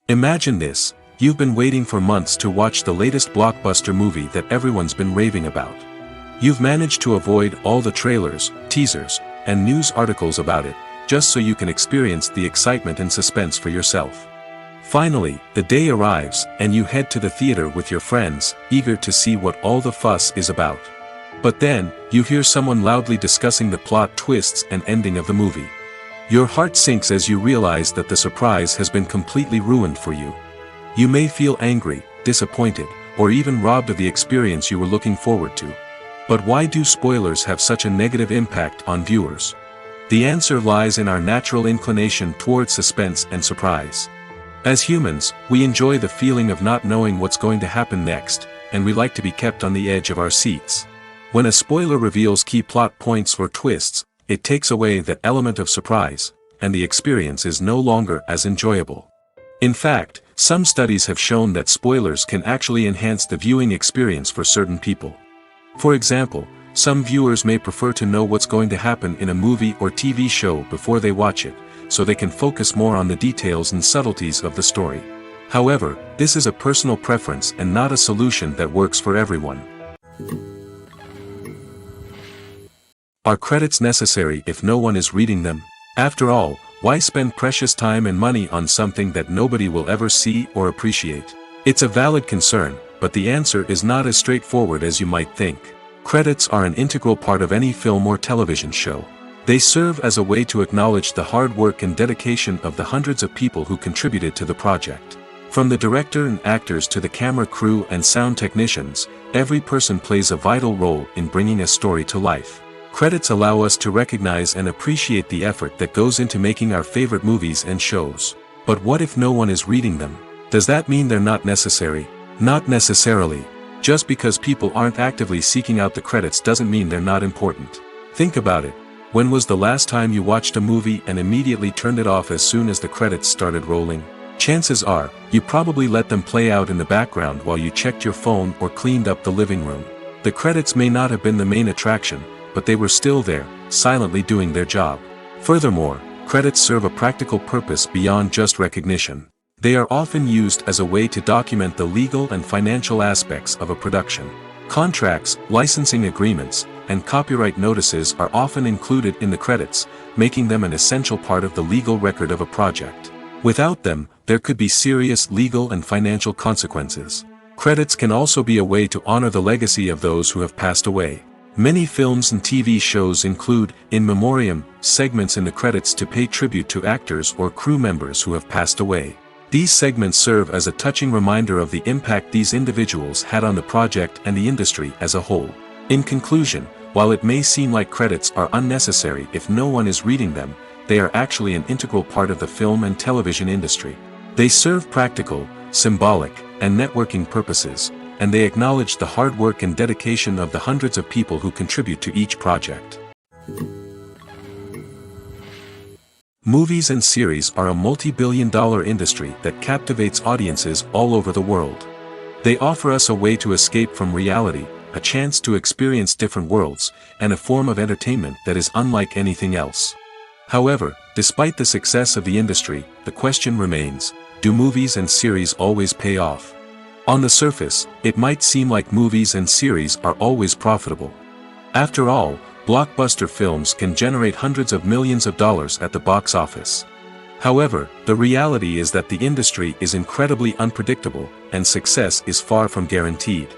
Imagine this: you've been waiting for months to watch the latest blockbuster movie that everyone's been raving about. You've managed to avoid all the trailers, teasers, and news articles about it, just so you can experience the excitement and suspense for yourself. Finally, the day arrives, and you head to the theater with your friends, eager to see what all the fuss is about. But then, you hear someone loudly discussing the plot twists and ending of the movie. Your heart sinks as you realize that the surprise has been completely ruined for you. You may feel angry, disappointed, or even robbed of the experience you were looking forward to. But why do spoilers have such a negative impact on viewers? The answer lies in our natural inclination toward suspense and surprise. As humans, we enjoy the feeling of not knowing what's going to happen next, and we like to be kept on the edge of our seats. When a spoiler reveals key plot points or twists, it takes away that element of surprise, and the experience is no longer as enjoyable. In fact, some studies have shown that spoilers can actually enhance the viewing experience for certain people. For example, some viewers may prefer to know what's going to happen in a movie or TV show before they watch it, so they can focus more on the details and subtleties of the story. However, this is a personal preference and not a solution that works for everyone. Are credits necessary if no one is reading them? After all, why spend precious time and money on something that nobody will ever see or appreciate? It's a valid concern, but the answer is not as straightforward as you might think. Credits are an integral part of any film or television show. They serve as a way to acknowledge the hard work and dedication of the hundreds of people who contributed to the project. From the director and actors to the camera crew and sound technicians, every person plays a vital role in bringing a story to life. Credits allow us to recognize and appreciate the effort that goes into making our favorite movies and shows. But what if no one is reading them? Does that mean they're not necessary? Not necessarily. Just because people aren't actively seeking out the credits doesn't mean they're not important. Think about it. When was the last time you watched a movie and immediately turned it off as soon as the credits started rolling? Chances are, you probably let them play out in the background while you checked your phone or cleaned up the living room. The credits may not have been the main attraction, but they were still there, silently doing their job. Furthermore, credits serve a practical purpose beyond just recognition. They are often used as a way to document the legal and financial aspects of a production. Contracts, licensing agreements, and copyright notices are often included in the credits, making them an essential part of the legal record of a project. Without them, there could be serious legal and financial consequences. Credits can also be a way to honor the legacy of those who have passed away. Many films and TV shows include, in memoriam, segments in the credits to pay tribute to actors or crew members who have passed away. These segments serve as a touching reminder of the impact these individuals had on the project and the industry as a whole. In conclusion, while it may seem like credits are unnecessary if no one is reading them, they are actually an integral part of the film and television industry. They serve practical, symbolic, and networking purposes, and they acknowledge the hard work and dedication of the hundreds of people who contribute to each project. Movies and series are a multi-billion-dollar industry that captivates audiences all over the world. They offer us a way to escape from reality, a chance to experience different worlds, and a form of entertainment that is unlike anything else. However, despite the success of the industry, the question remains, do movies and series always pay off? On the surface, it might seem like movies and series are always profitable. After all, blockbuster films can generate hundreds of millions of dollars at the box office. However, the reality is that the industry is incredibly unpredictable, and success is far from guaranteed.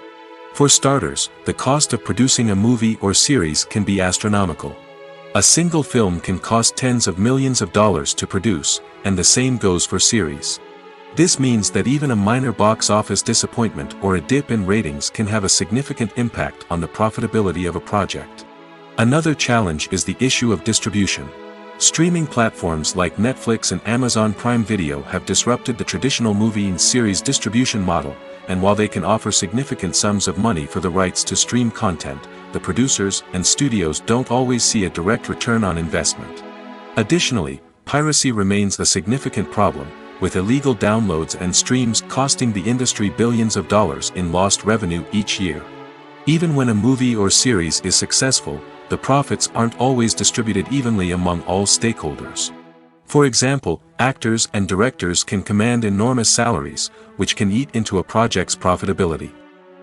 For starters, the cost of producing a movie or series can be astronomical. A single film can cost tens of millions of dollars to produce, and the same goes for series. This means that even a minor box office disappointment or a dip in ratings can have a significant impact on the profitability of a project. Another challenge is the issue of distribution. Streaming platforms like Netflix and Amazon Prime Video have disrupted the traditional movie and series distribution model, and while they can offer significant sums of money for the rights to stream content, the producers and studios don't always see a direct return on investment. Additionally, piracy remains a significant problem, with illegal downloads and streams costing the industry billions of dollars in lost revenue each year. Even when a movie or series is successful, the profits aren't always distributed evenly among all stakeholders. For example, actors and directors can command enormous salaries, which can eat into a project's profitability.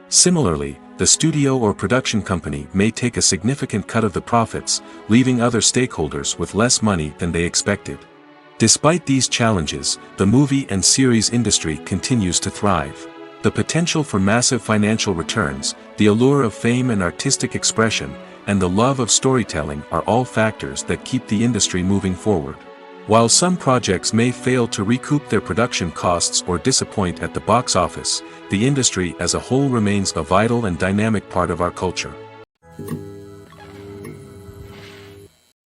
Similarly, the studio or production company may take a significant cut of the profits, leaving other stakeholders with less money than they expected. Despite these challenges, the movie and series industry continues to thrive. The potential for massive financial returns, the allure of fame and artistic expression, and the love of storytelling are all factors that keep the industry moving forward. While some projects may fail to recoup their production costs or disappoint at the box office, the industry as a whole remains a vital and dynamic part of our culture.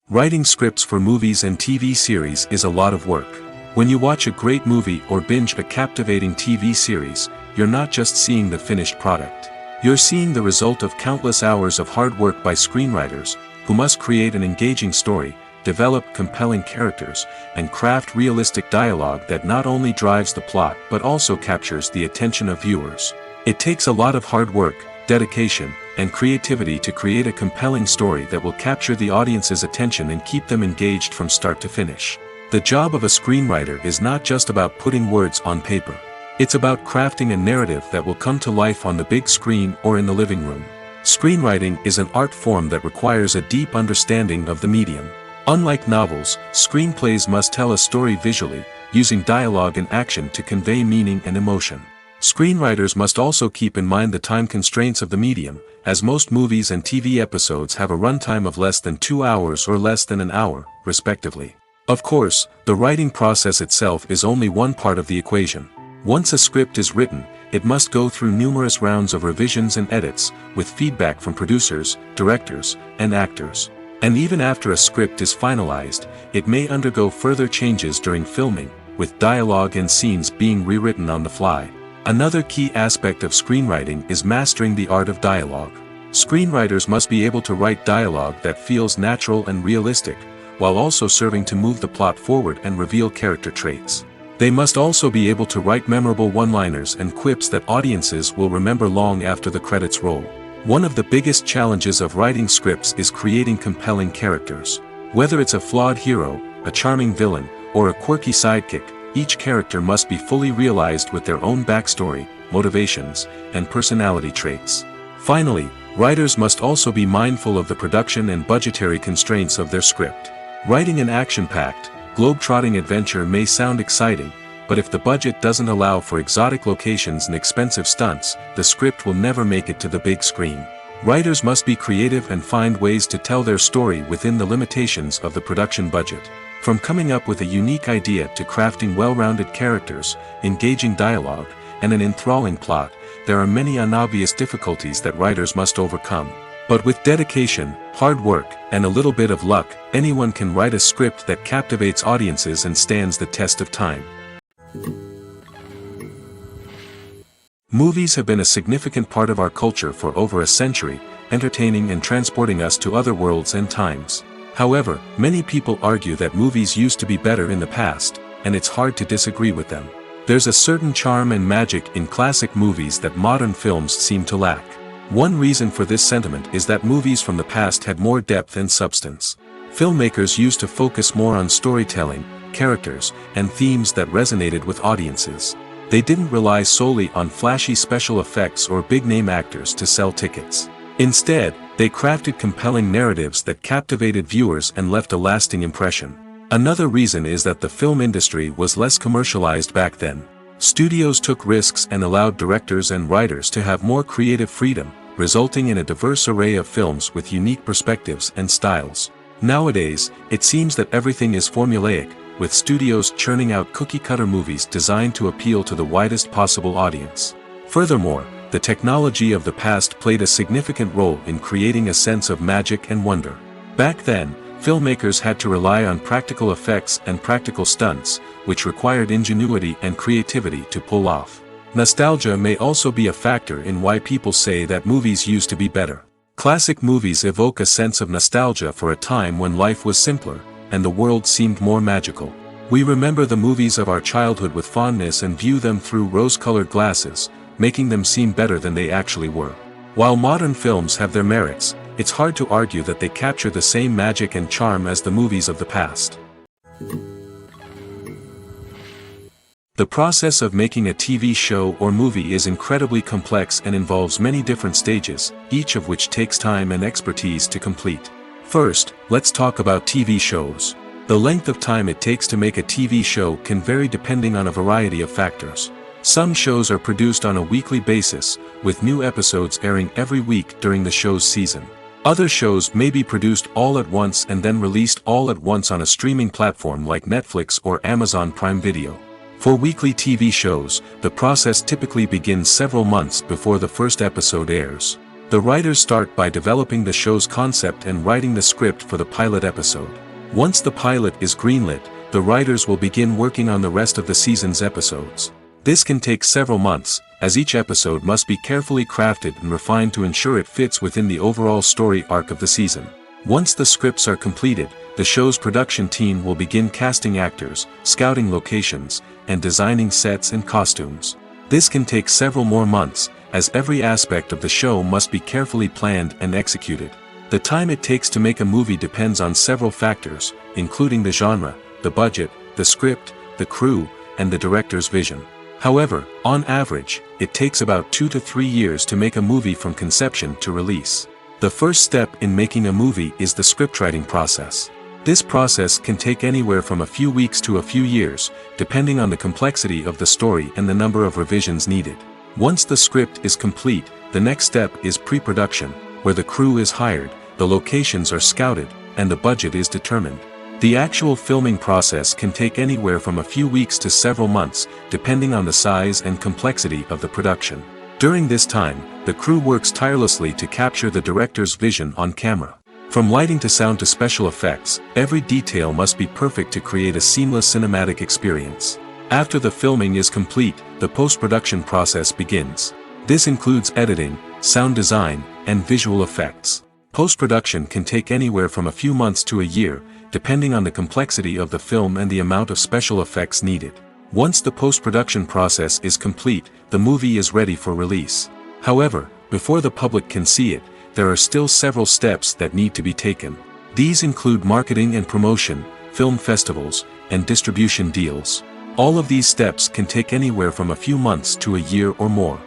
Writing scripts for movies and TV series is a lot of work. When you watch a great movie or binge a captivating TV series, you're not just seeing the finished product. You're seeing the result of countless hours of hard work by screenwriters, who must create an engaging story, develop compelling characters, and craft realistic dialogue that not only drives the plot but also captures the attention of viewers. It takes a lot of hard work, dedication, and creativity to create a compelling story that will capture the audience's attention and keep them engaged from start to finish. The job of a screenwriter is not just about putting words on paper. It's about crafting a narrative that will come to life on the big screen or in the living room. Screenwriting is an art form that requires a deep understanding of the medium. Unlike novels, screenplays must tell a story visually, using dialogue and action to convey meaning and emotion. Screenwriters must also keep in mind the time constraints of the medium, as most movies and TV episodes have a runtime of less than 2 hours or less than an hour, respectively. Of course, the writing process itself is only one part of the equation. Once a script is written, it must go through numerous rounds of revisions and edits, with feedback from producers, directors, and actors. And even after a script is finalized, it may undergo further changes during filming, with dialogue and scenes being rewritten on the fly. Another key aspect of screenwriting is mastering the art of dialogue. Screenwriters must be able to write dialogue that feels natural and realistic, while also serving to move the plot forward and reveal character traits. They must also be able to write memorable one-liners and quips that audiences will remember long after the credits roll. One of the biggest challenges of writing scripts is creating compelling characters. Whether it's a flawed hero, a charming villain, or a quirky sidekick, each character must be fully realized with their own backstory, motivations, and personality traits. Finally, writers must also be mindful of the production and budgetary constraints of their script. Writing an action-packed, globe-trotting adventure may sound exciting, but if the budget doesn't allow for exotic locations and expensive stunts, the script will never make it to the big screen. Writers must be creative and find ways to tell their story within the limitations of the production budget. From coming up with a unique idea to crafting well-rounded characters, engaging dialogue, and an enthralling plot, there are many unobvious difficulties that writers must overcome. But with dedication, hard work, and a little bit of luck, anyone can write a script that captivates audiences and stands the test of time. Movies have been a significant part of our culture for over a century, entertaining and transporting us to other worlds and times. However, many people argue that movies used to be better in the past, and it's hard to disagree with them. There's a certain charm and magic in classic movies that modern films seem to lack. One reason for this sentiment is that movies from the past had more depth and substance. Filmmakers used to focus more on storytelling, characters, and themes that resonated with audiences. They didn't rely solely on flashy special effects or big-name actors to sell tickets. Instead, they crafted compelling narratives that captivated viewers and left a lasting impression. Another reason is that the film industry was less commercialized back then. Studios took risks and allowed directors and writers to have more creative freedom, resulting in a diverse array of films with unique perspectives and styles. Nowadays, it seems that everything is formulaic, with studios churning out cookie-cutter movies designed to appeal to the widest possible audience. Furthermore, the technology of the past played a significant role in creating a sense of magic and wonder. Back then, filmmakers had to rely on practical effects and practical stunts, which required ingenuity and creativity to pull off. Nostalgia may also be a factor in why people say that movies used to be better. Classic movies evoke a sense of nostalgia for a time when life was simpler, and the world seemed more magical. We remember the movies of our childhood with fondness and view them through rose-colored glasses, making them seem better than they actually were. While modern films have their merits, it's hard to argue that they capture the same magic and charm as the movies of the past. The process of making a TV show or movie is incredibly complex and involves many different stages, each of which takes time and expertise to complete. First, let's talk about TV shows. The length of time it takes to make a TV show can vary depending on a variety of factors. Some shows are produced on a weekly basis, with new episodes airing every week during the show's season. Other shows may be produced all at once and then released all at once on a streaming platform like Netflix or Amazon Prime Video. For weekly TV shows, the process typically begins several months before the first episode airs. The writers start by developing the show's concept and writing the script for the pilot episode. Once the pilot is greenlit, the writers will begin working on the rest of the season's episodes. This can take several months, as each episode must be carefully crafted and refined to ensure it fits within the overall story arc of the season. Once the scripts are completed, the show's production team will begin casting actors, scouting locations, and designing sets and costumes. This can take several more months, as every aspect of the show must be carefully planned and executed. The time it takes to make a movie depends on several factors, including the genre, the budget, the script, the crew, and the director's vision. However, on average, it takes about 2 to 3 years to make a movie from conception to release. The first step in making a movie is the scriptwriting process. This process can take anywhere from a few weeks to a few years, depending on the complexity of the story and the number of revisions needed. Once the script is complete, the next step is pre-production, where the crew is hired, the locations are scouted, and the budget is determined. The actual filming process can take anywhere from a few weeks to several months, depending on the size and complexity of the production. During this time, the crew works tirelessly to capture the director's vision on camera. From lighting to sound to special effects, every detail must be perfect to create a seamless cinematic experience. After the filming is complete, the post-production process begins. This includes editing, sound design, and visual effects. Post-production can take anywhere from a few months to a year, depending on the complexity of the film and the amount of special effects needed. Once the post-production process is complete, the movie is ready for release. However, before the public can see it, there are still several steps that need to be taken. These include marketing and promotion, film festivals, and distribution deals. All of these steps can take anywhere from a few months to a year or more.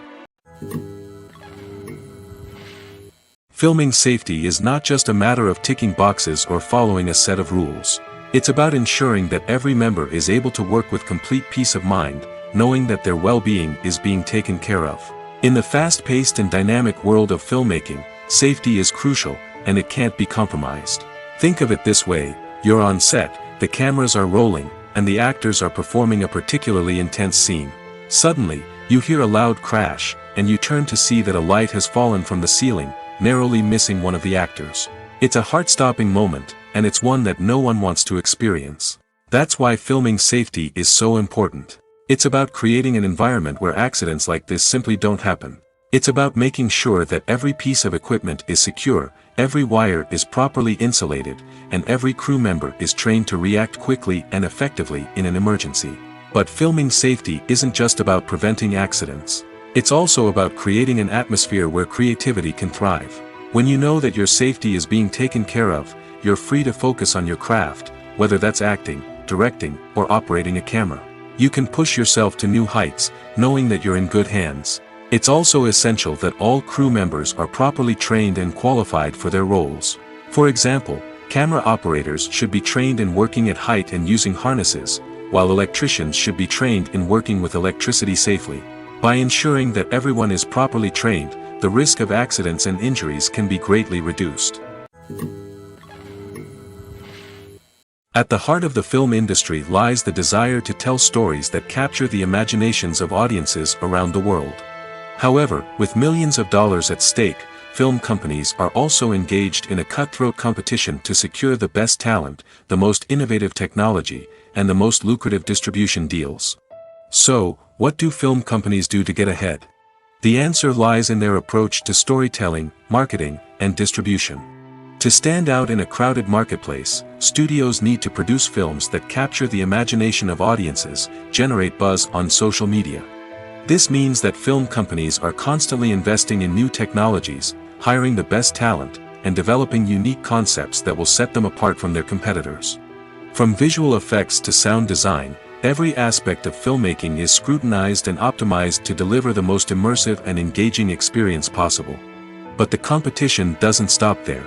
Filming safety is not just a matter of ticking boxes or following a set of rules. It's about ensuring that every member is able to work with complete peace of mind, knowing that their well-being is being taken care of. In the fast-paced and dynamic world of filmmaking, safety is crucial, and it can't be compromised. Think of it this way: you're on set, the cameras are rolling, and the actors are performing a particularly intense scene. Suddenly, you hear a loud crash, and you turn to see that a light has fallen from the ceiling, narrowly missing one of the actors. It's a heart-stopping moment, and it's one that no one wants to experience. That's why filming safety is so important. It's about creating an environment where accidents like this simply don't happen. It's about making sure that every piece of equipment is secure, every wire is properly insulated, and every crew member is trained to react quickly and effectively in an emergency. But filming safety isn't just about preventing accidents. It's also about creating an atmosphere where creativity can thrive. When you know that your safety is being taken care of, you're free to focus on your craft, whether that's acting, directing, or operating a camera. You can push yourself to new heights, knowing that you're in good hands. It's also essential that all crew members are properly trained and qualified for their roles. For example, camera operators should be trained in working at height and using harnesses, while electricians should be trained in working with electricity safely. By ensuring that everyone is properly trained, the risk of accidents and injuries can be greatly reduced. At the heart of the film industry lies the desire to tell stories that capture the imaginations of audiences around the world. However, with millions of dollars at stake, film companies are also engaged in a cutthroat competition to secure the best talent, the most innovative technology, and the most lucrative distribution deals. So, what do film companies do to get ahead? The answer lies in their approach to storytelling, marketing, and distribution. To stand out in a crowded marketplace, studios need to produce films that capture the imagination of audiences, generate buzz on social media. This means that film companies are constantly investing in new technologies, hiring the best talent, and developing unique concepts that will set them apart from their competitors. From visual effects to sound design, every aspect of filmmaking is scrutinized and optimized to deliver the most immersive and engaging experience possible. But the competition doesn't stop there.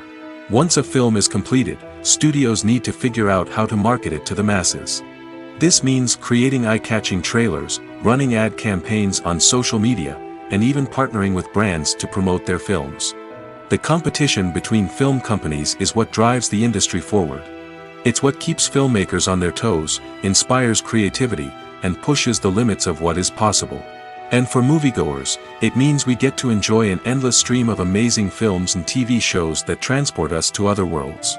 Once a film is completed, studios need to figure out how to market it to the masses. This means creating eye-catching trailers, running ad campaigns on social media, and even partnering with brands to promote their films. The competition between film companies is what drives the industry forward. It's what keeps filmmakers on their toes, inspires creativity, and pushes the limits of what is possible. And for moviegoers, it means we get to enjoy an endless stream of amazing films and TV shows that transport us to other worlds.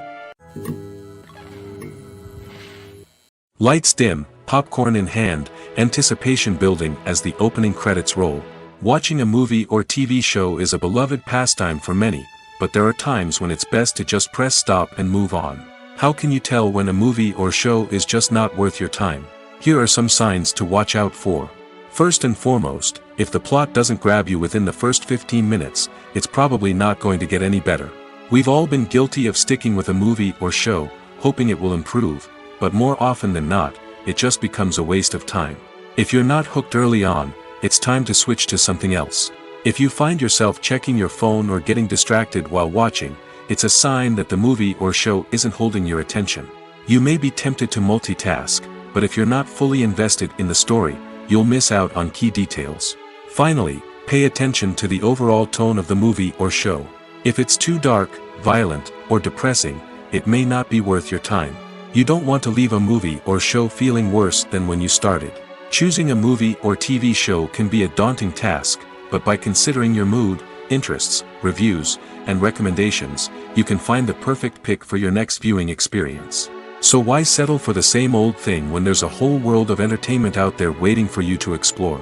Lights dim, popcorn in hand, anticipation building as the opening credits roll. Watching a movie or TV show is a beloved pastime for many, but there are times when it's best to just press stop and move on. How can you tell when a movie or show is just not worth your time? Here are some signs to watch out for. First and foremost, if the plot doesn't grab you within the first 15 minutes, it's probably not going to get any better. We've all been guilty of sticking with a movie or show, hoping it will improve, but more often than not, it just becomes a waste of time. If you're not hooked early on, it's time to switch to something else. If you find yourself checking your phone or getting distracted while watching, it's a sign that the movie or show isn't holding your attention. You may be tempted to multitask, but if you're not fully invested in the story, you'll miss out on key details. Finally, pay attention to the overall tone of the movie or show. If it's too dark, violent, or depressing, it may not be worth your time. You don't want to leave a movie or show feeling worse than when you started. Choosing a movie or TV show can be a daunting task, but by considering your mood, interests, reviews, and recommendations, you can find the perfect pick for your next viewing experience. So why settle for the same old thing when there's a whole world of entertainment out there waiting for you to explore?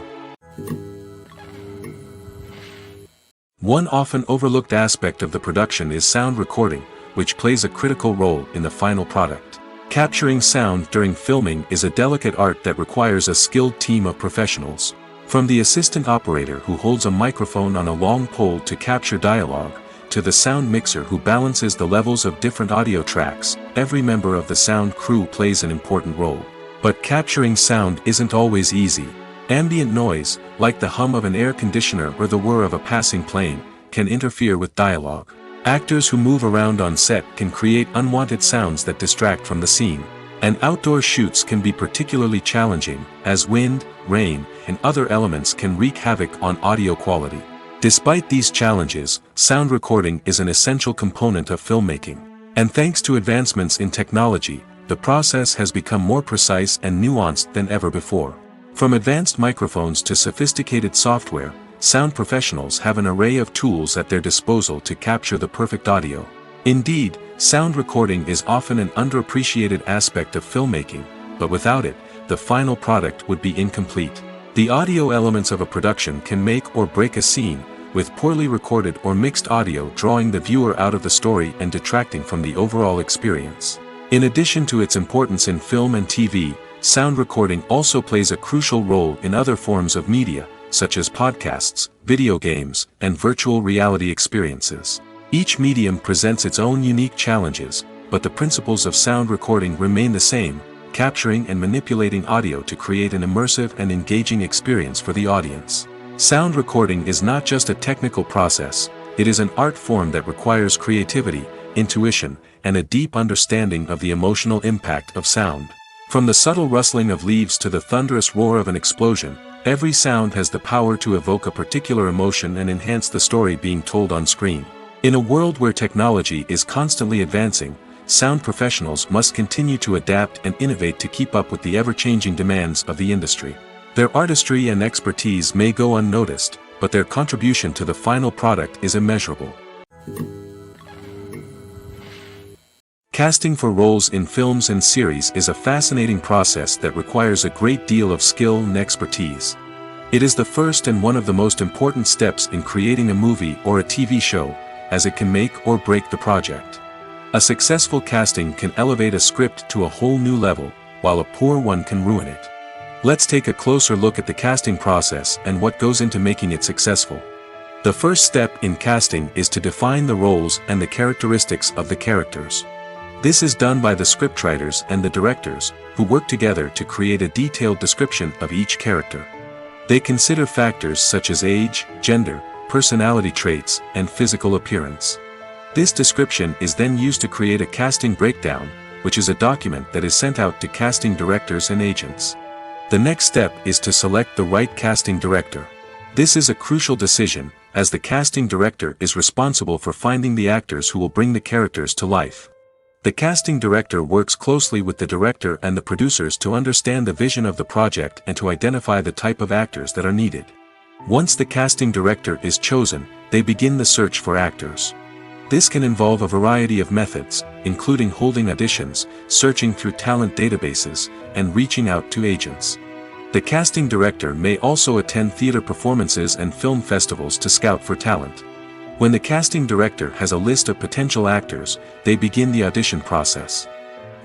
One often overlooked aspect of the production is sound recording, which plays a critical role in the final product. Capturing sound during filming is a delicate art that requires a skilled team of professionals. From the assistant operator who holds a microphone on a long pole to capture dialogue, to the sound mixer who balances the levels of different audio tracks, every member of the sound crew plays an important role. But capturing sound isn't always easy. Ambient noise, like the hum of an air conditioner or the whir of a passing plane, can interfere with dialogue. Actors who move around on set can create unwanted sounds that distract from the scene. And outdoor shoots can be particularly challenging, as wind, rain, and other elements can wreak havoc on audio quality. Despite these challenges, sound recording is an essential component of filmmaking. And thanks to advancements in technology, the process has become more precise and nuanced than ever before. From advanced microphones to sophisticated software, sound professionals have an array of tools at their disposal to capture the perfect audio. Indeed, sound recording is often an underappreciated aspect of filmmaking, but without it, the final product would be incomplete. The audio elements of a production can make or break a scene, with poorly recorded or mixed audio drawing the viewer out of the story and detracting from the overall experience. In addition to its importance in film and TV, sound recording also plays a crucial role in other forms of media, such as podcasts, video games, and virtual reality experiences. Each medium presents its own unique challenges, but the principles of sound recording remain the same, capturing and manipulating audio to create an immersive and engaging experience for the audience. Sound recording is not just a technical process, it is an art form that requires creativity, intuition, and a deep understanding of the emotional impact of sound. From the subtle rustling of leaves to the thunderous roar of an explosion, every sound has the power to evoke a particular emotion and enhance the story being told on screen. In a world where technology is constantly advancing, sound professionals must continue to adapt and innovate to keep up with the ever-changing demands of the industry. Their artistry and expertise may go unnoticed, but their contribution to the final product is immeasurable. Casting for roles in films and series is a fascinating process that requires a great deal of skill and expertise. It is the first and one of the most important steps in creating a movie or a TV show, as it can make or break the project. A successful casting can elevate a script to a whole new level, while a poor one can ruin it. Let's take a closer look at the casting process and what goes into making it successful. The first step in casting is to define the roles and the characteristics of the characters. This is done by the scriptwriters and the directors, who work together to create a detailed description of each character. They consider factors such as age, gender, personality traits, and physical appearance. This description is then used to create a casting breakdown, which is a document that is sent out to casting directors and agents. The next step is to select the right casting director. This is a crucial decision, as the casting director is responsible for finding the actors who will bring the characters to life. The casting director works closely with the director and the producers to understand the vision of the project and to identify the type of actors that are needed. Once the casting director is chosen, they begin the search for actors. This can involve a variety of methods, including holding auditions, searching through talent databases, and reaching out to agents. The casting director may also attend theater performances and film festivals to scout for talent. When the casting director has a list of potential actors, they begin the audition process.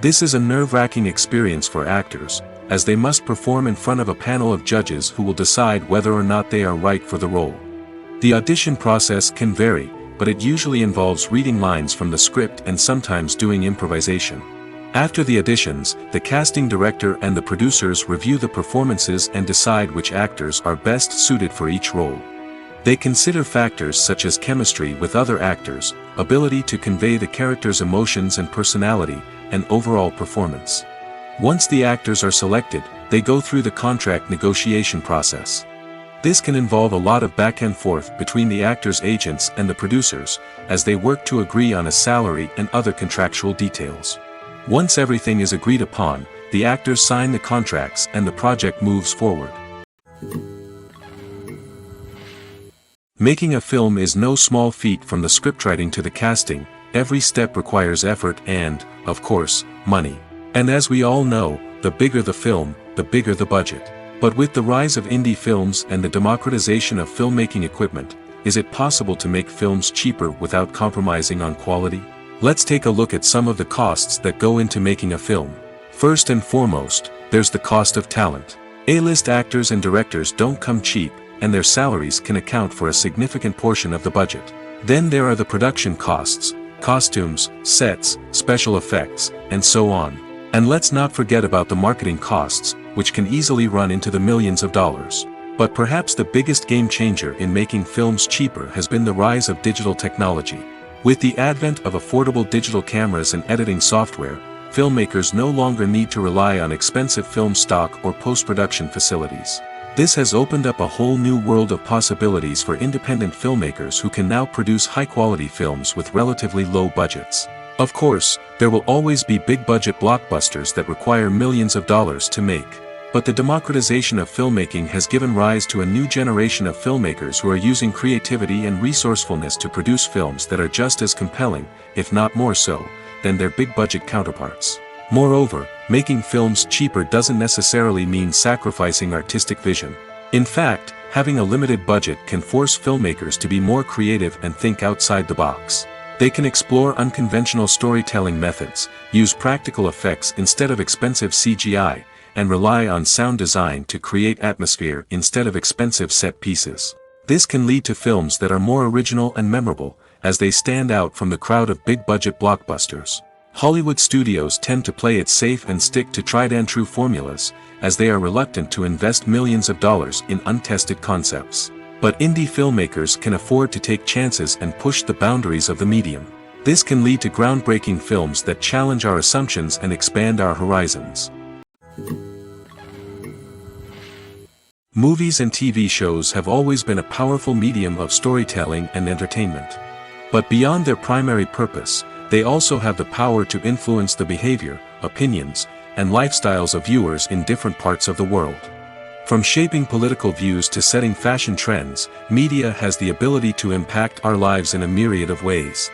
This is a nerve-wracking experience for actors, as they must perform in front of a panel of judges who will decide whether or not they are right for the role. The audition process can vary, but it usually involves reading lines from the script and sometimes doing improvisation. After the auditions, the casting director and the producers review the performances and decide which actors are best suited for each role. They consider factors such as chemistry with other actors, ability to convey the character's emotions and personality, and overall performance. Once the actors are selected, they go through the contract negotiation process. This can involve a lot of back and forth between the actors' agents and the producers, as they work to agree on a salary and other contractual details. Once everything is agreed upon, the actors sign the contracts and the project moves forward. Making a film is no small feat. From the scriptwriting to the casting, every step requires effort and, of course, money. And as we all know, the bigger the film, the bigger the budget. But with the rise of indie films and the democratization of filmmaking equipment, is it possible to make films cheaper without compromising on quality? Let's take a look at some of the costs that go into making a film. First and foremost, there's the cost of talent. A-list actors and directors don't come cheap, and their salaries can account for a significant portion of the budget. Then there are the production costs, costumes, sets, special effects, and so on. And let's not forget about the marketing costs, which can easily run into the millions of dollars. But perhaps the biggest game changer in making films cheaper has been the rise of digital technology. With the advent of affordable digital cameras and editing software, filmmakers no longer need to rely on expensive film stock or post-production facilities. This has opened up a whole new world of possibilities for independent filmmakers who can now produce high-quality films with relatively low budgets. Of course, there will always be big-budget blockbusters that require millions of dollars to make. But the democratization of filmmaking has given rise to a new generation of filmmakers who are using creativity and resourcefulness to produce films that are just as compelling, if not more so, than their big-budget counterparts. Moreover, Making films cheaper doesn't necessarily mean sacrificing artistic vision. In fact, having a limited budget can force filmmakers to be more creative and think outside the box. They can explore unconventional storytelling methods, use practical effects instead of expensive CGI, and rely on sound design to create atmosphere instead of expensive set pieces. This can lead to films that are more original and memorable, as they stand out from the crowd of big-budget blockbusters. Hollywood studios tend to play it safe and stick to tried-and-true formulas, as they are reluctant to invest millions of dollars in untested concepts. But indie filmmakers can afford to take chances and push the boundaries of the medium. This can lead to groundbreaking films that challenge our assumptions and expand our horizons. Movies and TV shows have always been a powerful medium of storytelling and entertainment. But beyond their primary purpose, they also have the power to influence the behavior, opinions, and lifestyles of viewers in different parts of the world. From shaping political views to setting fashion trends, media has the ability to impact our lives in a myriad of ways.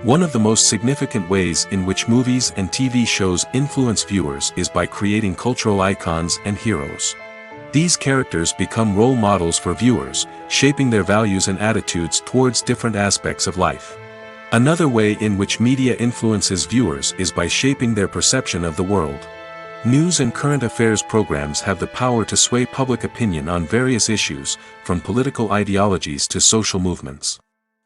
One of the most significant ways in which movies and TV shows influence viewers is by creating cultural icons and heroes. These characters become role models for viewers, shaping their values and attitudes towards different aspects of life. Another way in which media influences viewers is by shaping their perception of the world. News and current affairs programs have the power to sway public opinion on various issues, from political ideologies to social movements.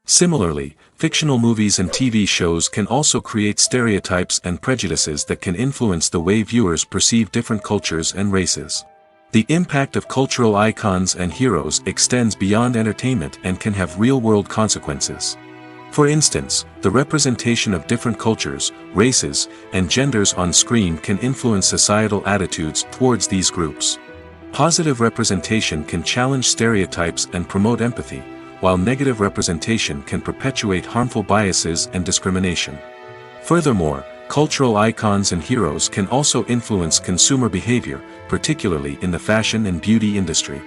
Similarly, fictional movies and TV shows can also create stereotypes and prejudices that can influence the way viewers perceive different cultures and races. The impact of cultural icons and heroes extends beyond entertainment and can have real-world consequences. For instance, the representation of different cultures, races, and genders on screen can influence societal attitudes towards these groups. Positive representation can challenge stereotypes and promote empathy, while negative representation can perpetuate harmful biases and discrimination. Furthermore, cultural icons and heroes can also influence consumer behavior, particularly in the fashion and beauty industry.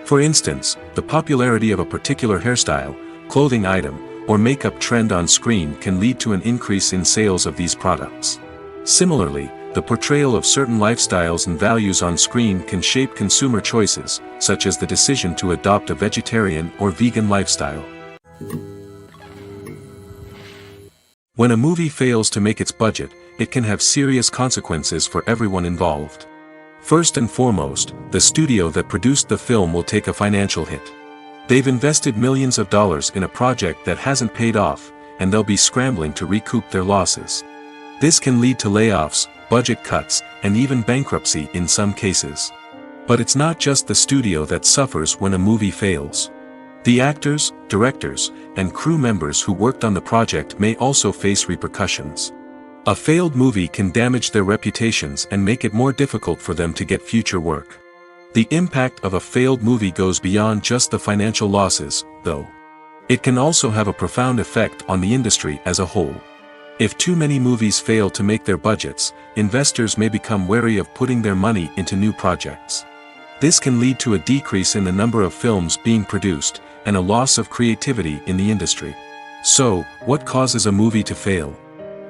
For instance, the popularity of a particular hairstyle, clothing item, or makeup trend on screen can lead to an increase in sales of these products. Similarly, the portrayal of certain lifestyles and values on screen can shape consumer choices, such as the decision to adopt a vegetarian or vegan lifestyle. When a movie fails to make its budget, it can have serious consequences for everyone involved. First and foremost, the studio that produced the film will take a financial hit. They've invested millions of dollars in a project that hasn't paid off, and they'll be scrambling to recoup their losses. This can lead to layoffs, budget cuts, and even bankruptcy in some cases. But it's not just the studio that suffers when a movie fails. The actors, directors, and crew members who worked on the project may also face repercussions. A failed movie can damage their reputations and make it more difficult for them to get future work. The impact of a failed movie goes beyond just the financial losses, though. It can also have a profound effect on the industry as a whole. If too many movies fail to make their budgets, investors may become wary of putting their money into new projects. This can lead to a decrease in the number of films being produced, and a loss of creativity in the industry. So, what causes a movie to fail?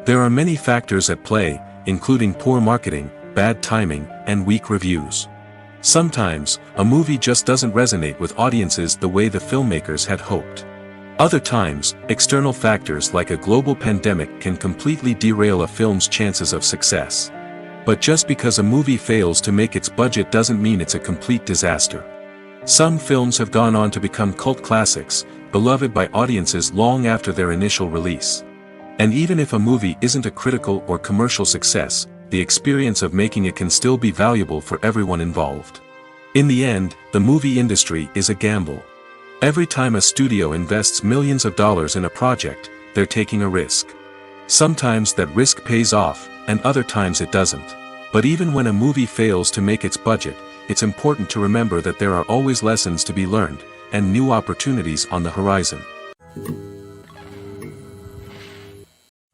There are many factors at play, including poor marketing, bad timing, and weak reviews. Sometimes, a movie just doesn't resonate with audiences the way the filmmakers had hoped. Other times, external factors like a global pandemic can completely derail a film's chances of success. But just because a movie fails to make its budget doesn't mean it's a complete disaster. Some films have gone on to become cult classics, beloved by audiences long after their initial release. And even if a movie isn't a critical or commercial success, the experience of making it can still be valuable for everyone involved. In the end, the movie industry is a gamble. Every time a studio invests millions of dollars in a project, they're taking a risk. Sometimes that risk pays off, and other times it doesn't. But even when a movie fails to make its budget, it's important to remember that there are always lessons to be learned, and new opportunities on the horizon.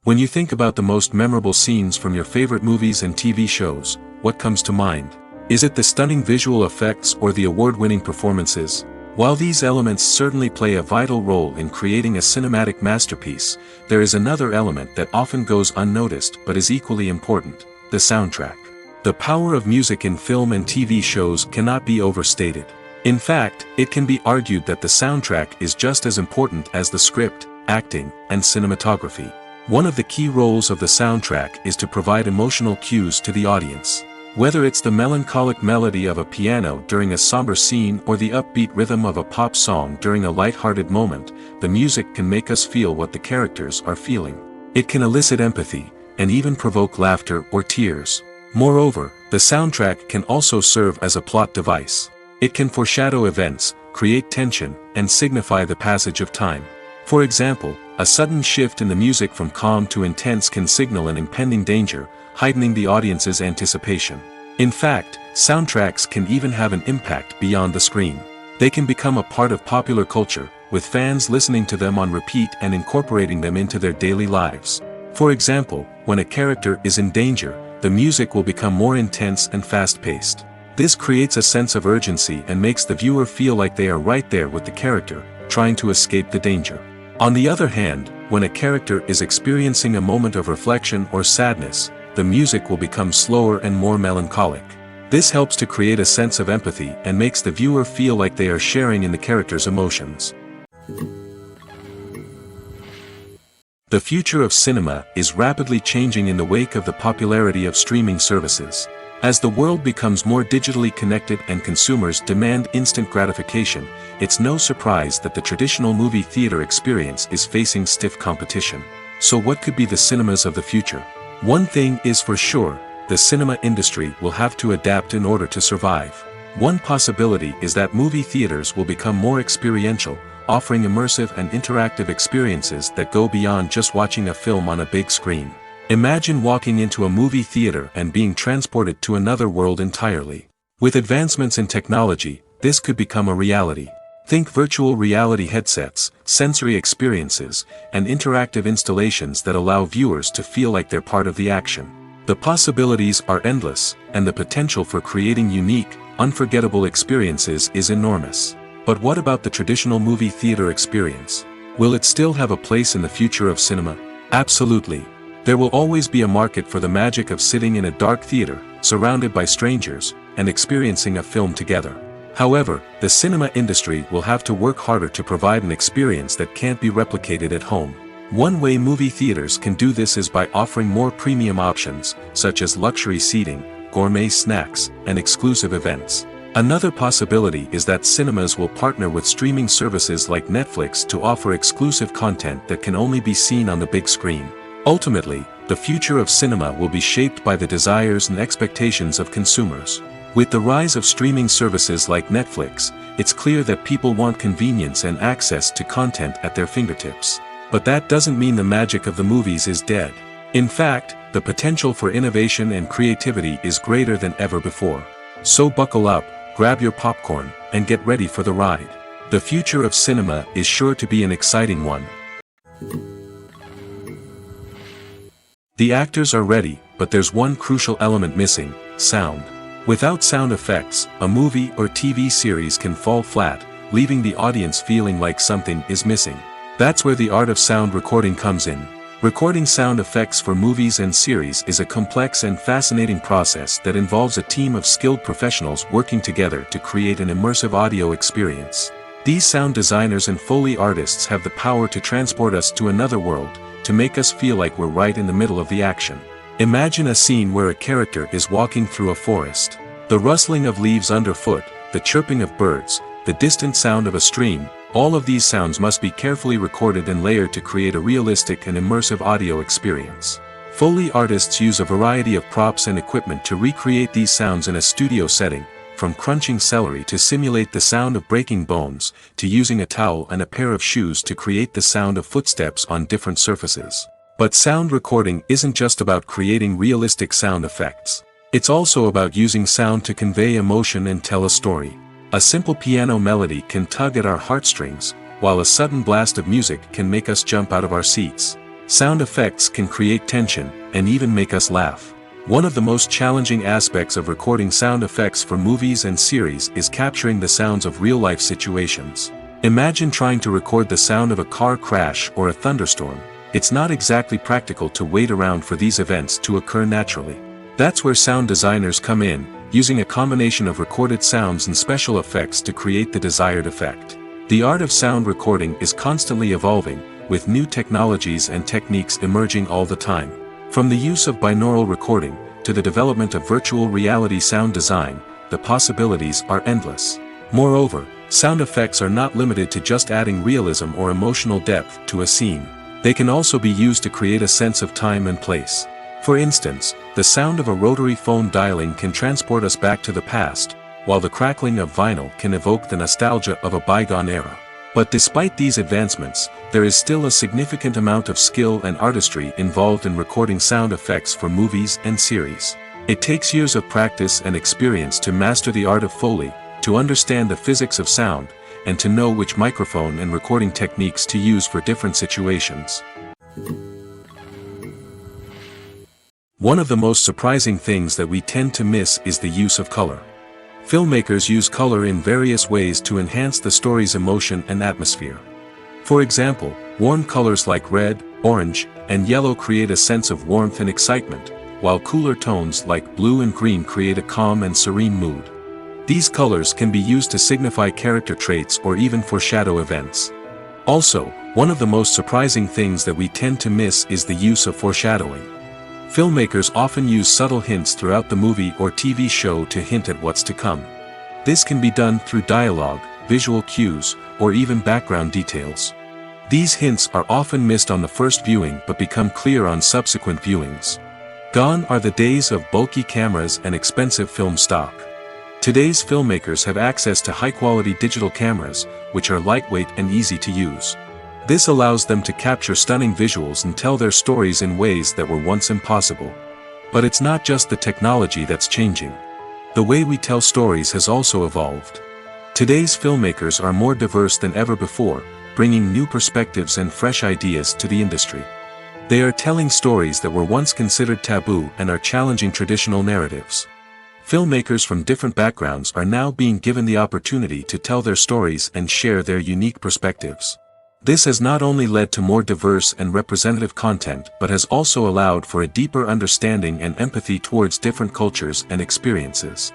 When you think about the most memorable scenes from your favorite movies and TV shows, what comes to mind? Is it the stunning visual effects or the award-winning performances? While these elements certainly play a vital role in creating a cinematic masterpiece, there is another element that often goes unnoticed but is equally important: the soundtrack. The power of music in film and TV shows cannot be overstated. In fact, it can be argued that the soundtrack is just as important as the script, acting, and cinematography. One of the key roles of the soundtrack is to provide emotional cues to the audience. Whether it's the melancholic melody of a piano during a somber scene or the upbeat rhythm of a pop song during a light-hearted moment, the music can make us feel what the characters are feeling. It can elicit empathy, and even provoke laughter or tears. Moreover, the soundtrack can also serve as a plot device. It can foreshadow events, create tension, and signify the passage of time. For example, a sudden shift in the music from calm to intense can signal an impending danger, heightening the audience's anticipation. In fact, soundtracks can even have an impact beyond the screen. They can become a part of popular culture, with fans listening to them on repeat and incorporating them into their daily lives. For example, when a character is in danger, the music will become more intense and fast-paced. This creates a sense of urgency and makes the viewer feel like they are right there with the character, trying to escape the danger. On the other hand, when a character is experiencing a moment of reflection or sadness, the music will become slower and more melancholic. This helps to create a sense of empathy and makes the viewer feel like they are sharing in the character's emotions. The future of cinema is rapidly changing in the wake of the popularity of streaming services. As the world becomes more digitally connected and consumers demand instant gratification, it's no surprise that the traditional movie theater experience is facing stiff competition. So what could be the cinemas of the future? One thing is for sure, the cinema industry will have to adapt in order to survive. One possibility is that movie theaters will become more experiential, offering immersive and interactive experiences that go beyond just watching a film on a big screen. Imagine walking into a movie theater and being transported to another world entirely. With advancements in technology, this could become a reality. Think virtual reality headsets, sensory experiences, and interactive installations that allow viewers to feel like they're part of the action. The possibilities are endless, and the potential for creating unique, unforgettable experiences is enormous. But what about the traditional movie theater experience? Will it still have a place in the future of cinema? Absolutely. There will always be a market for the magic of sitting in a dark theater, surrounded by strangers, and experiencing a film together. However, the cinema industry will have to work harder to provide an experience that can't be replicated at home. One way movie theaters can do this is by offering more premium options, such as luxury seating, gourmet snacks, and exclusive events. Another possibility is that cinemas will partner with streaming services like Netflix to offer exclusive content that can only be seen on the big screen. Ultimately, the future of cinema will be shaped by the desires and expectations of consumers. With the rise of streaming services like Netflix, it's clear that people want convenience and access to content at their fingertips. But that doesn't mean the magic of the movies is dead. In fact, the potential for innovation and creativity is greater than ever before. So buckle up, grab your popcorn, and get ready for the ride. The future of cinema is sure to be an exciting one. The actors are ready, but there's one crucial element missing: sound. Without sound effects, a movie or TV series can fall flat, leaving the audience feeling like something is missing. That's where the art of sound recording comes in. Recording sound effects for movies and series is a complex and fascinating process that involves a team of skilled professionals working together to create an immersive audio experience. These sound designers and Foley artists have the power to transport us to another world, to make us feel like we're right in the middle of the action. Imagine a scene where a character is walking through a forest. The rustling of leaves underfoot, the chirping of birds, the distant sound of a stream, all of these sounds must be carefully recorded and layered to create a realistic and immersive audio experience. Foley artists use a variety of props and equipment to recreate these sounds in a studio setting, from crunching celery to simulate the sound of breaking bones, to using a towel and a pair of shoes to create the sound of footsteps on different surfaces. But sound recording isn't just about creating realistic sound effects. It's also about using sound to convey emotion and tell a story. A simple piano melody can tug at our heartstrings, while a sudden blast of music can make us jump out of our seats. Sound effects can create tension, and even make us laugh. One of the most challenging aspects of recording sound effects for movies and series is capturing the sounds of real-life situations. Imagine trying to record the sound of a car crash or a thunderstorm. It's not exactly practical to wait around for these events to occur naturally. That's where sound designers come in, using a combination of recorded sounds and special effects to create the desired effect. The art of sound recording is constantly evolving, with new technologies and techniques emerging all the time. From the use of binaural recording, to the development of virtual reality sound design, the possibilities are endless. Moreover, sound effects are not limited to just adding realism or emotional depth to a scene. They can also be used to create a sense of time and place. For instance, the sound of a rotary phone dialing can transport us back to the past, while the crackling of vinyl can evoke the nostalgia of a bygone era. But despite these advancements, there is still a significant amount of skill and artistry involved in recording sound effects for movies and series. It takes years of practice and experience to master the art of Foley, to understand the physics of sound, and to know which microphone and recording techniques to use for different situations. One of the most surprising things that we tend to miss is the use of color. Filmmakers use color in various ways to enhance the story's emotion and atmosphere. For example, warm colors like red, orange, and yellow create a sense of warmth and excitement, while cooler tones like blue and green create a calm and serene mood. These colors can be used to signify character traits or even foreshadow events. Also, one of the most surprising things that we tend to miss is the use of foreshadowing. Filmmakers often use subtle hints throughout the movie or TV show to hint at what's to come. This can be done through dialogue, visual cues, or even background details. These hints are often missed on the first viewing but become clear on subsequent viewings. Gone are the days of bulky cameras and expensive film stock. Today's filmmakers have access to high-quality digital cameras, which are lightweight and easy to use. This allows them to capture stunning visuals and tell their stories in ways that were once impossible. But it's not just the technology that's changing. The way we tell stories has also evolved. Today's filmmakers are more diverse than ever before, bringing new perspectives and fresh ideas to the industry. They are telling stories that were once considered taboo and are challenging traditional narratives. Filmmakers from different backgrounds are now being given the opportunity to tell their stories and share their unique perspectives. This has not only led to more diverse and representative content but has also allowed for a deeper understanding and empathy towards different cultures and experiences.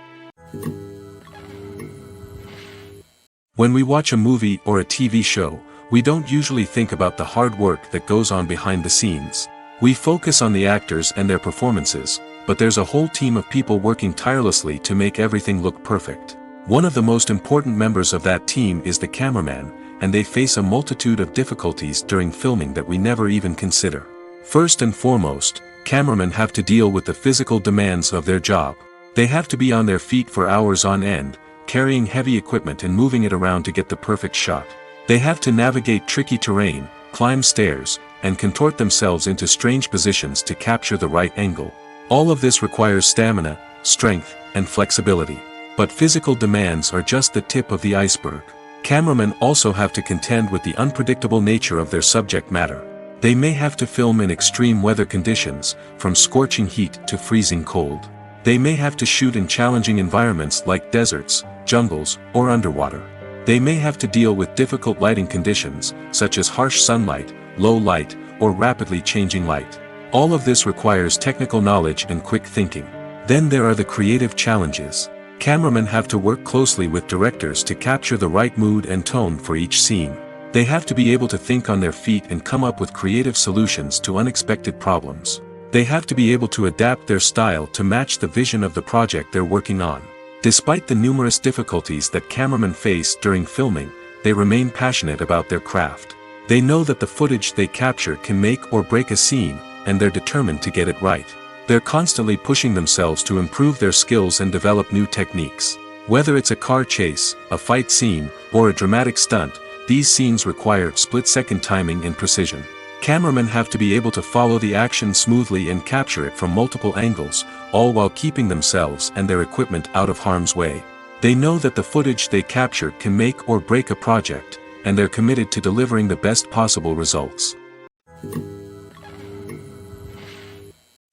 When we watch a movie or a TV show, we don't usually think about the hard work that goes on behind the scenes. We focus on the actors and their performances, but there's a whole team of people working tirelessly to make everything look perfect. One of the most important members of that team is the cameraman, and they face a multitude of difficulties during filming that we never even consider. First and foremost, cameramen have to deal with the physical demands of their job. They have to be on their feet for hours on end, carrying heavy equipment and moving it around to get the perfect shot. They have to navigate tricky terrain, climb stairs, and contort themselves into strange positions to capture the right angle. All of this requires stamina, strength, and flexibility. But physical demands are just the tip of the iceberg. Cameramen also have to contend with the unpredictable nature of their subject matter. They may have to film in extreme weather conditions, from scorching heat to freezing cold. They may have to shoot in challenging environments like deserts, jungles, or underwater. They may have to deal with difficult lighting conditions, such as harsh sunlight, low light, or rapidly changing light. All of this requires technical knowledge and quick thinking. Then there are the creative challenges. Cameramen have to work closely with directors to capture the right mood and tone for each scene. They have to be able to think on their feet and come up with creative solutions to unexpected problems. They have to be able to adapt their style to match the vision of the project they're working on. Despite the numerous difficulties that cameramen face during filming, they remain passionate about their craft. They know that the footage they capture can make or break a scene, and they're determined to get it right. They're constantly pushing themselves to improve their skills and develop new techniques. Whether it's a car chase, a fight scene, or a dramatic stunt, these scenes require split-second timing and precision. Cameramen have to be able to follow the action smoothly and capture it from multiple angles, all while keeping themselves and their equipment out of harm's way. They know that the footage they capture can make or break a project, and they're committed to delivering the best possible results.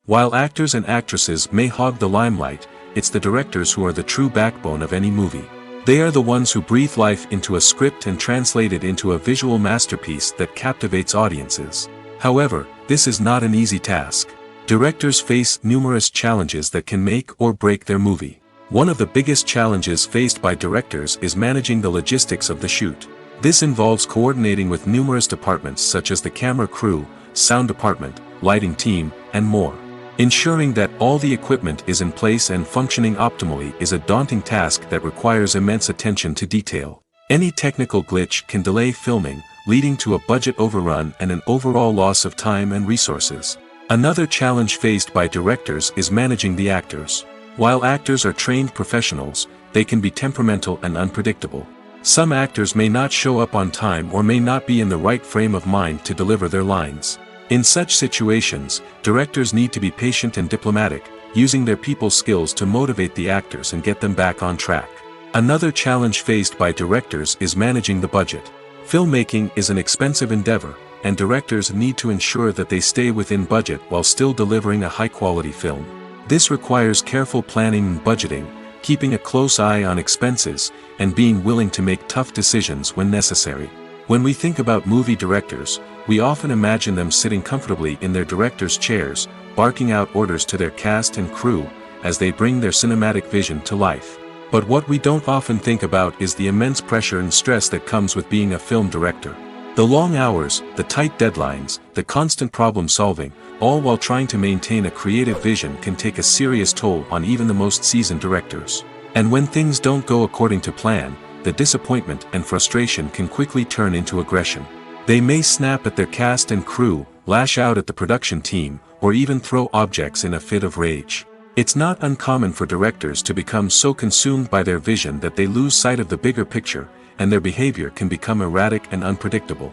While actors and actresses may hog the limelight, it's the directors who are the true backbone of any movie. They are the ones who breathe life into a script and translate it into a visual masterpiece that captivates audiences. However, this is not an easy task. Directors face numerous challenges that can make or break their movie. One of the biggest challenges faced by directors is managing the logistics of the shoot. This involves coordinating with numerous departments such as the camera crew, sound department, lighting team, and more. Ensuring that all the equipment is in place and functioning optimally is a daunting task that requires immense attention to detail. Any technical glitch can delay filming, leading to a budget overrun and an overall loss of time and resources. Another challenge faced by directors is managing the actors. While actors are trained professionals, they can be temperamental and unpredictable. Some actors may not show up on time or may not be in the right frame of mind to deliver their lines. In such situations, directors need to be patient and diplomatic, using their people skills to motivate the actors and get them back on track. Another challenge faced by directors is managing the budget. Filmmaking is an expensive endeavor, and directors need to ensure that they stay within budget while still delivering a high-quality film. This requires careful planning and budgeting, keeping a close eye on expenses, and being willing to make tough decisions when necessary. When we think about movie directors, we often imagine them sitting comfortably in their director's chairs, barking out orders to their cast and crew, as they bring their cinematic vision to life. But what we don't often think about is the immense pressure and stress that comes with being a film director. The long hours, the tight deadlines, the constant problem solving, all while trying to maintain a creative vision can take a serious toll on even the most seasoned directors. And when things don't go according to plan, the disappointment and frustration can quickly turn into aggression. They may snap at their cast and crew, lash out at the production team, or even throw objects in a fit of rage. It's not uncommon for directors to become so consumed by their vision that they lose sight of the bigger picture, and their behavior can become erratic and unpredictable.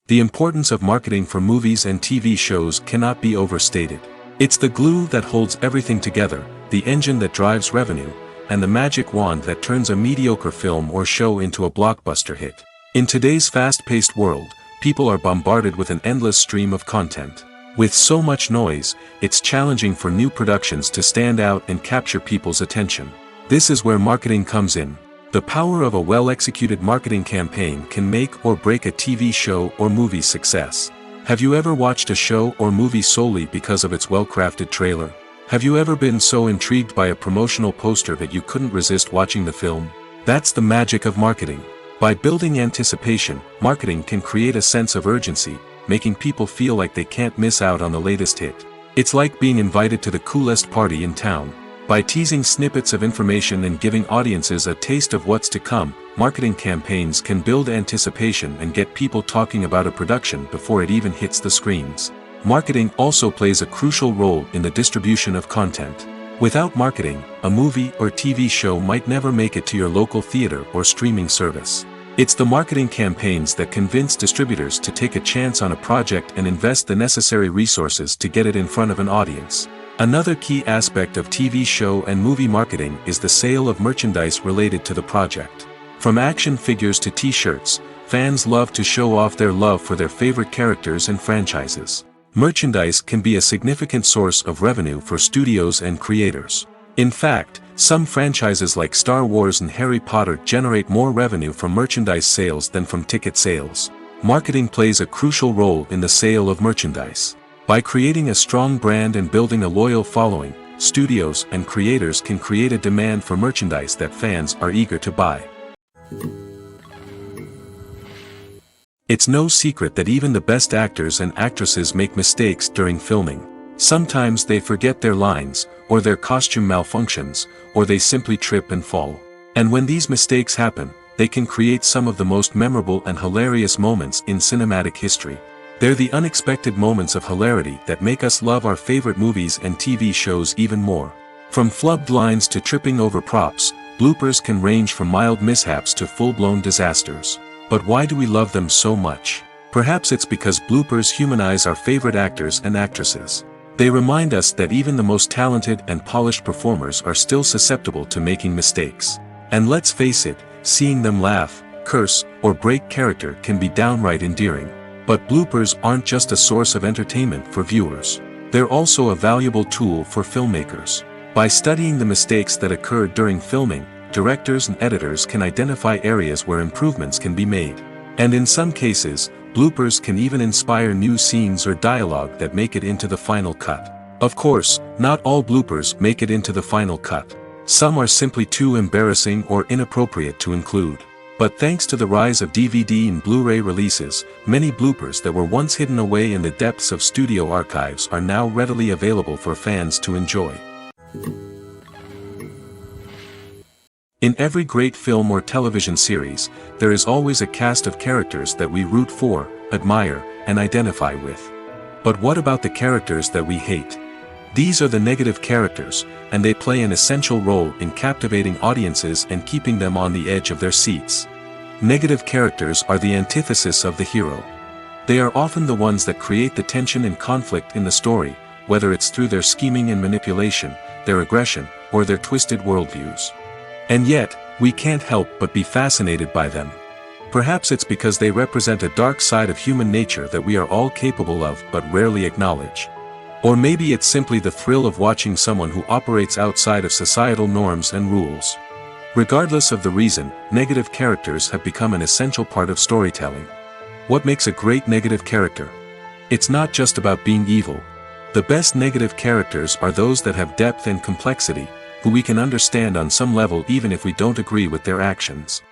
The importance of marketing for movies and TV shows cannot be overstated. It's the glue that holds everything together, the engine that drives revenue, and the magic wand that turns a mediocre film or show into a blockbuster hit. In today's fast-paced world, people are bombarded with an endless stream of content. With so much noise, it's challenging for new productions to stand out and capture people's attention. This is where marketing comes in. The power of a well-executed marketing campaign can make or break a TV show or movie's success. Have you ever watched a show or movie solely because of its well-crafted trailer? Have you ever been so intrigued by a promotional poster that you couldn't resist watching the film? That's the magic of marketing. By building anticipation, marketing can create a sense of urgency, making people feel like they can't miss out on the latest hit. It's like being invited to the coolest party in town. By teasing snippets of information and giving audiences a taste of what's to come, marketing campaigns can build anticipation and get people talking about a production before it even hits the screens. Marketing also plays a crucial role in the distribution of content. Without marketing, a movie or TV show might never make it to your local theater or streaming service. It's the marketing campaigns that convince distributors to take a chance on a project and invest the necessary resources to get it in front of an audience. Another key aspect of TV show and movie marketing is the sale of merchandise related to the project. From action figures to t-shirts, fans love to show off their love for their favorite characters and franchises. Merchandise can be a significant source of revenue for studios and creators. In fact, some franchises like Star Wars and Harry Potter generate more revenue from merchandise sales than from ticket sales. Marketing plays a crucial role in the sale of merchandise. By creating a strong brand and building a loyal following, studios and creators can create a demand for merchandise that fans are eager to buy. It's no secret that even the best actors and actresses make mistakes during filming. Sometimes they forget their lines, or their costume malfunctions, or they simply trip and fall. And when these mistakes happen, they can create some of the most memorable and hilarious moments in cinematic history. They're the unexpected moments of hilarity that make us love our favorite movies and TV shows even more. From flubbed lines to tripping over props, bloopers can range from mild mishaps to full-blown disasters. But why do we love them so much? Perhaps it's because bloopers humanize our favorite actors and actresses. They remind us that even the most talented and polished performers are still susceptible to making mistakes. And let's face it, seeing them laugh, curse, or break character can be downright endearing. But bloopers aren't just a source of entertainment for viewers. They're also a valuable tool for filmmakers. By studying the mistakes that occurred during filming, directors and editors can identify areas where improvements can be made. And in some cases, bloopers can even inspire new scenes or dialogue that make it into the final cut. Of course, not all bloopers make it into the final cut. Some are simply too embarrassing or inappropriate to include. But thanks to the rise of DVD and Blu-ray releases, many bloopers that were once hidden away in the depths of studio archives are now readily available for fans to enjoy. In every great film or television series, there is always a cast of characters that we root for, admire, and identify with. But what about the characters that we hate? These are the negative characters, and they play an essential role in captivating audiences and keeping them on the edge of their seats. Negative characters are the antithesis of the hero. They are often the ones that create the tension and conflict in the story, whether it's through their scheming and manipulation, their aggression, or their twisted worldviews. And yet, we can't help but be fascinated by them. Perhaps it's because they represent a dark side of human nature that we are all capable of but rarely acknowledge. Or maybe it's simply the thrill of watching someone who operates outside of societal norms and rules. Regardless of the reason, negative characters have become an essential part of storytelling. What makes a great negative character? It's not just about being evil. The best negative characters are those that have depth and complexity, who we can understand on some level even if we don't agree with their actions.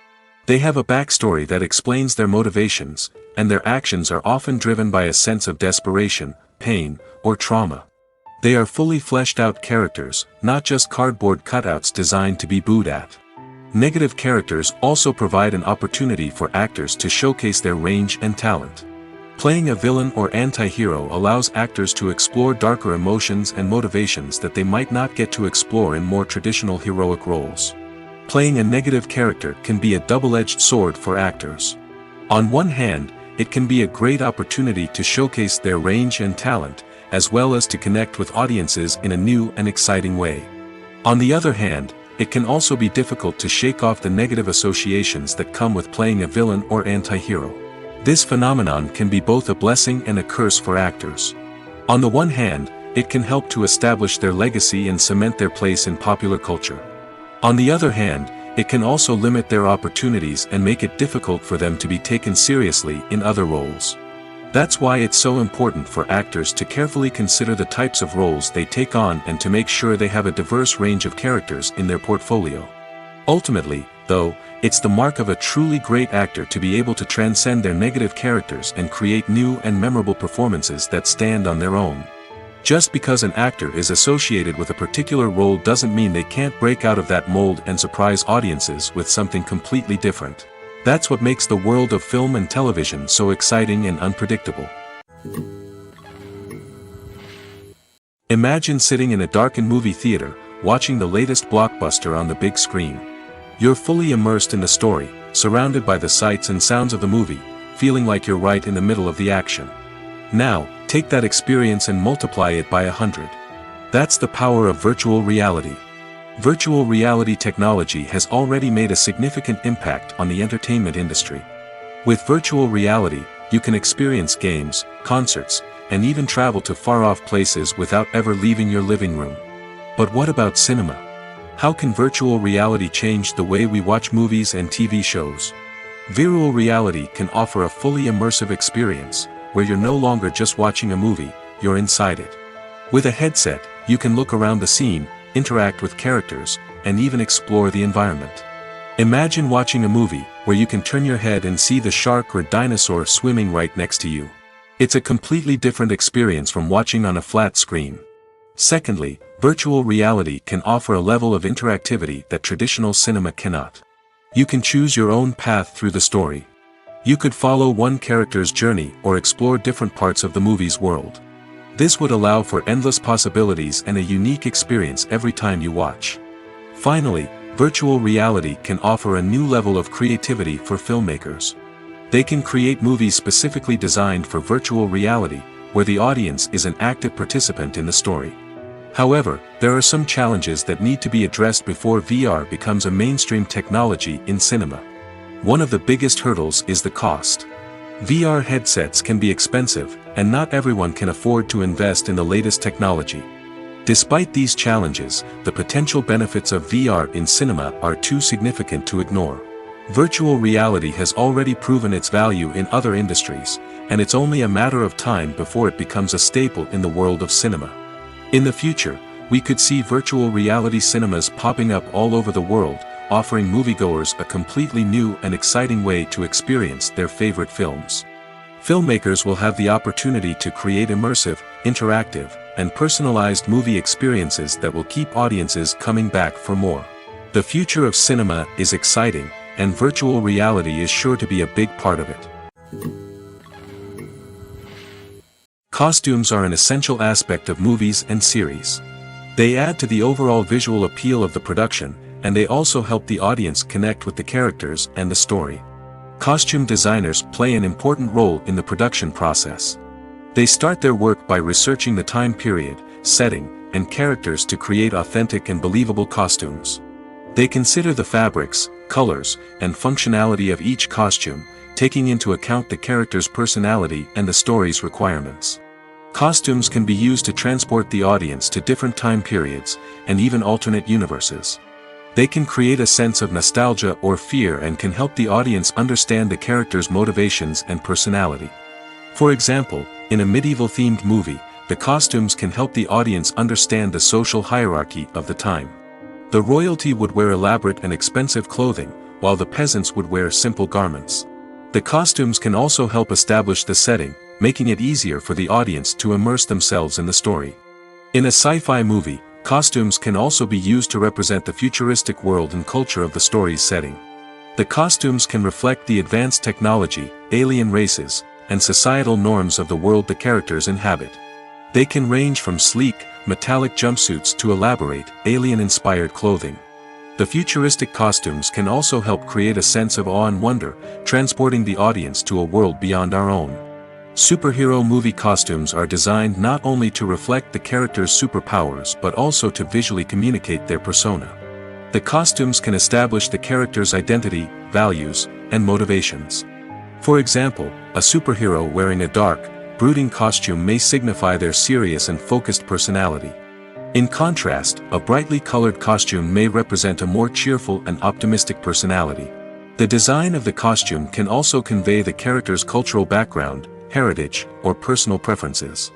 They have a backstory that explains their motivations, and their actions are often driven by a sense of desperation, pain, or trauma. They are fully fleshed out characters, not just cardboard cutouts designed to be booed at. Negative characters also provide an opportunity for actors to showcase their range and talent. Playing a villain or anti-hero allows actors to explore darker emotions and motivations that they might not get to explore in more traditional heroic roles. Playing a negative character can be a double-edged sword for actors. On one hand, it can be a great opportunity to showcase their range and talent, as well as to connect with audiences in a new and exciting way. On the other hand, it can also be difficult to shake off the negative associations that come with playing a villain or anti-hero. This phenomenon can be both a blessing and a curse for actors. On the one hand, it can help to establish their legacy and cement their place in popular culture. On the other hand, it can also limit their opportunities and make it difficult for them to be taken seriously in other roles. That's why it's so important for actors to carefully consider the types of roles they take on and to make sure they have a diverse range of characters in their portfolio. Ultimately, though, it's the mark of a truly great actor to be able to transcend their negative characters and create new and memorable performances that stand on their own. Just because an actor is associated with a particular role doesn't mean they can't break out of that mold and surprise audiences with something completely different. That's what makes the world of film and television so exciting and unpredictable. Imagine sitting in a darkened movie theater, watching the latest blockbuster on the big screen. You're fully immersed in the story, surrounded by the sights and sounds of the movie, feeling like you're right in the middle of the action. Now, take that experience and multiply it by 100. That's the power of virtual reality. Virtual reality technology has already made a significant impact on the entertainment industry. With virtual reality, you can experience games, concerts, and even travel to far-off places without ever leaving your living room. But what about cinema? How can virtual reality change the way we watch movies and TV shows? Virtual reality can offer a fully immersive experience, where you're no longer just watching a movie, you're inside it. With a headset, you can look around the scene, interact with characters, and even explore the environment. Imagine watching a movie where you can turn your head and see the shark or dinosaur swimming right next to you. It's a completely different experience from watching on a flat screen. Secondly, virtual reality can offer a level of interactivity that traditional cinema cannot. You can choose your own path through the story. You could follow one character's journey or explore different parts of the movie's world. This would allow for endless possibilities and a unique experience every time you watch. Finally, virtual reality can offer a new level of creativity for filmmakers. They can create movies specifically designed for virtual reality, where the audience is an active participant in the story. However, there are some challenges that need to be addressed before VR becomes a mainstream technology in cinema. One of the biggest hurdles is the cost. VR headsets can be expensive, and not everyone can afford to invest in the latest technology. Despite these challenges, the potential benefits of VR in cinema are too significant to ignore. Virtual reality has already proven its value in other industries, and it's only a matter of time before it becomes a staple in the world of cinema. In the future, we could see virtual reality cinemas popping up all over the world, offering moviegoers a completely new and exciting way to experience their favorite films. Filmmakers will have the opportunity to create immersive, interactive, and personalized movie experiences that will keep audiences coming back for more. The future of cinema is exciting, and virtual reality is sure to be a big part of it. Costumes are an essential aspect of movies and series. They add to the overall visual appeal of the production, and they also help the audience connect with the characters and the story. Costume designers play an important role in the production process. They start their work by researching the time period, setting, and characters to create authentic and believable costumes. They consider the fabrics, colors, and functionality of each costume, taking into account the character's personality and the story's requirements. Costumes can be used to transport the audience to different time periods, and even alternate universes. They can create a sense of nostalgia or fear and can help the audience understand the character's motivations and personality. For example, in a medieval-themed movie, the costumes can help the audience understand the social hierarchy of the time. The royalty would wear elaborate and expensive clothing, while the peasants would wear simple garments. The costumes can also help establish the setting, making it easier for the audience to immerse themselves in the story. In a sci-fi movie, costumes can also be used to represent the futuristic world and culture of the story's setting. The costumes can reflect the advanced technology, alien races, and societal norms of the world the characters inhabit. They can range from sleek, metallic jumpsuits to elaborate, alien-inspired clothing. The futuristic costumes can also help create a sense of awe and wonder, transporting the audience to a world beyond our own. Superhero movie costumes are designed not only to reflect the character's superpowers but also to visually communicate their persona. The costumes can establish the character's identity, values, and motivations. For example, a superhero wearing a dark, brooding costume may signify their serious and focused personality. In contrast, a brightly colored costume may represent a more cheerful and optimistic personality. The design of the costume can also convey the character's cultural background, heritage, or personal preferences.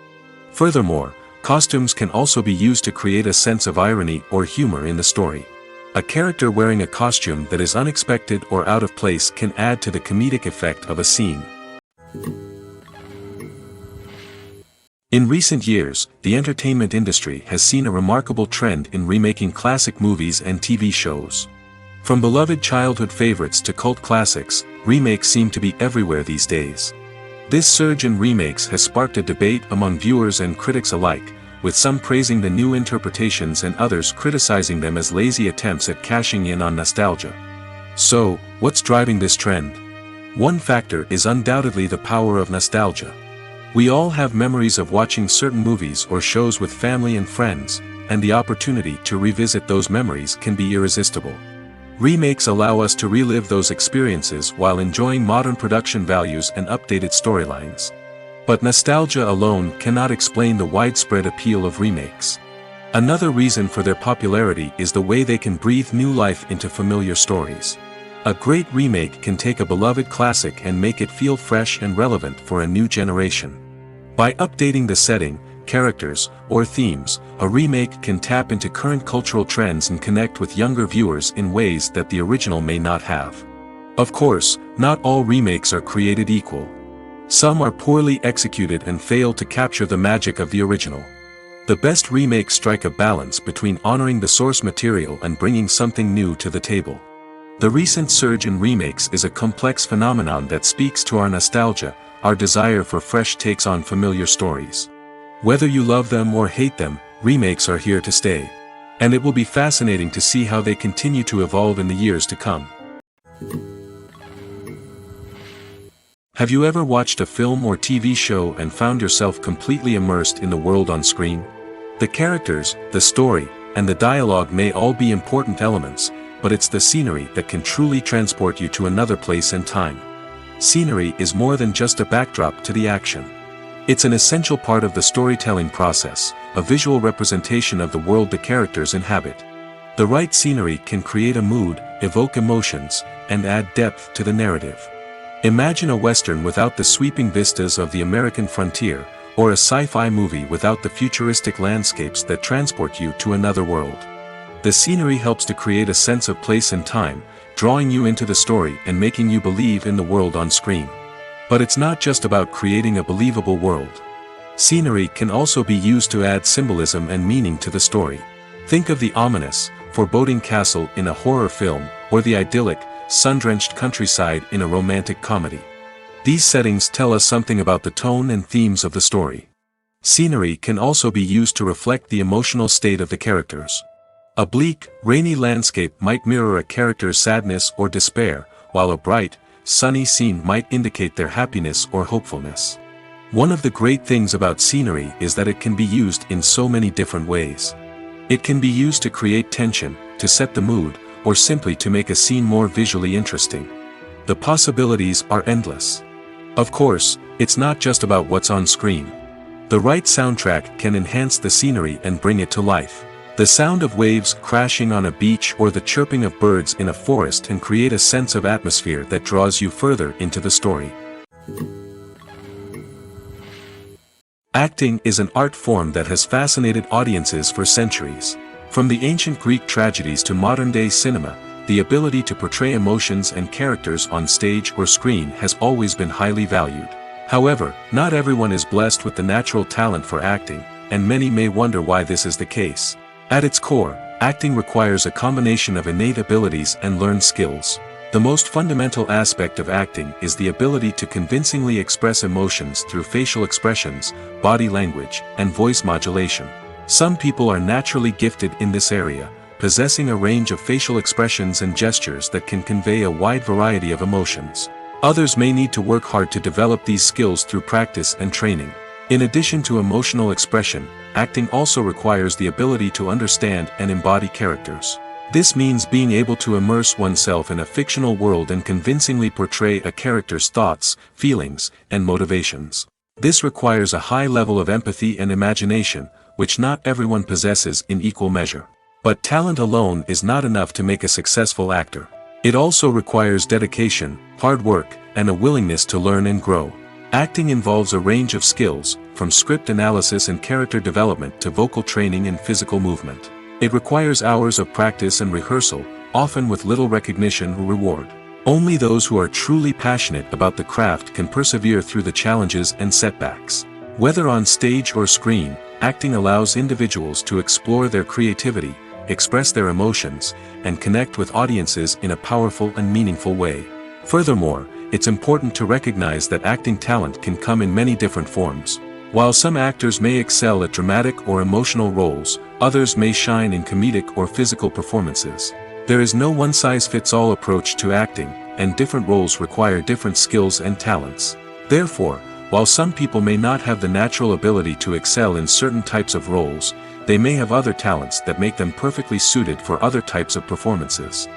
Furthermore, costumes can also be used to create a sense of irony or humor in the story. A character wearing a costume that is unexpected or out of place can add to the comedic effect of a scene. In recent years, the entertainment industry has seen a remarkable trend in remaking classic movies and TV shows. From beloved childhood favorites to cult classics, remakes seem to be everywhere these days. This surge in remakes has sparked a debate among viewers and critics alike, with some praising the new interpretations and others criticizing them as lazy attempts at cashing in on nostalgia. So, what's driving this trend? One factor is undoubtedly the power of nostalgia. We all have memories of watching certain movies or shows with family and friends, and the opportunity to revisit those memories can be irresistible. Remakes allow us to relive those experiences while enjoying modern production values and updated storylines. But nostalgia alone cannot explain the widespread appeal of remakes. Another reason for their popularity is the way they can breathe new life into familiar stories. A great remake can take a beloved classic and make it feel fresh and relevant for a new generation. By updating the setting, characters, or themes, a remake can tap into current cultural trends and connect with younger viewers in ways that the original may not have. Of course, not all remakes are created equal. Some are poorly executed and fail to capture the magic of the original. The best remakes strike a balance between honoring the source material and bringing something new to the table. The recent surge in remakes is a complex phenomenon that speaks to our nostalgia, our desire for fresh takes on familiar stories. Whether you love them or hate them, remakes are here to stay. And it will be fascinating to see how they continue to evolve in the years to come. Have you ever watched a film or TV show and found yourself completely immersed in the world on screen? The characters, the story, and the dialogue may all be important elements, but it's the scenery that can truly transport you to another place and time. Scenery is more than just a backdrop to the action. It's an essential part of the storytelling process, a visual representation of the world the characters inhabit. The right scenery can create a mood, evoke emotions, and add depth to the narrative. Imagine a Western without the sweeping vistas of the American frontier, or a sci-fi movie without the futuristic landscapes that transport you to another world. The scenery helps to create a sense of place and time, drawing you into the story and making you believe in the world on screen. But it's not just about creating a believable world. Scenery can also be used to add symbolism and meaning to the story. Think of the ominous, foreboding castle in a horror film, or the idyllic, sun-drenched countryside in a romantic comedy. These settings tell us something about the tone and themes of the story. Scenery can also be used to reflect the emotional state of the characters. A bleak, rainy landscape might mirror a character's sadness or despair, while a bright, sunny scene might indicate their happiness or hopefulness. One of the great things about scenery is that it can be used in so many different ways. It can be used to create tension, to set the mood, or simply to make a scene more visually interesting. The possibilities are endless. Of course, it's not just about what's on screen. The right soundtrack can enhance the scenery and bring it to life. The sound of waves crashing on a beach or the chirping of birds in a forest can create a sense of atmosphere that draws you further into the story. Acting is an art form that has fascinated audiences for centuries. From the ancient Greek tragedies to modern-day cinema, the ability to portray emotions and characters on stage or screen has always been highly valued. However, not everyone is blessed with the natural talent for acting, and many may wonder why this is the case. At its core, acting requires a combination of innate abilities and learned skills. The most fundamental aspect of acting is the ability to convincingly express emotions through facial expressions, body language, and voice modulation. Some people are naturally gifted in this area, possessing a range of facial expressions and gestures that can convey a wide variety of emotions. Others may need to work hard to develop these skills through practice and training. In addition to emotional expression, acting also requires the ability to understand and embody characters. This means being able to immerse oneself in a fictional world and convincingly portray a character's thoughts, feelings, and motivations. This requires a high level of empathy and imagination, which not everyone possesses in equal measure. But talent alone is not enough to make a successful actor. It also requires dedication, hard work, and a willingness to learn and grow. Acting involves a range of skills, from script analysis and character development to vocal training and physical movement. It requires hours of practice and rehearsal, often with little recognition or reward. Only those who are truly passionate about the craft can persevere through the challenges and setbacks. Whether on stage or screen, acting allows individuals to explore their creativity, express their emotions, and connect with audiences in a powerful and meaningful way. Furthermore, it's important to recognize that acting talent can come in many different forms. While some actors may excel at dramatic or emotional roles, others may shine in comedic or physical performances. There is no one-size-fits-all approach to acting, and different roles require different skills and talents. Therefore, while some people may not have the natural ability to excel in certain types of roles, they may have other talents that make them perfectly suited for other types of performances.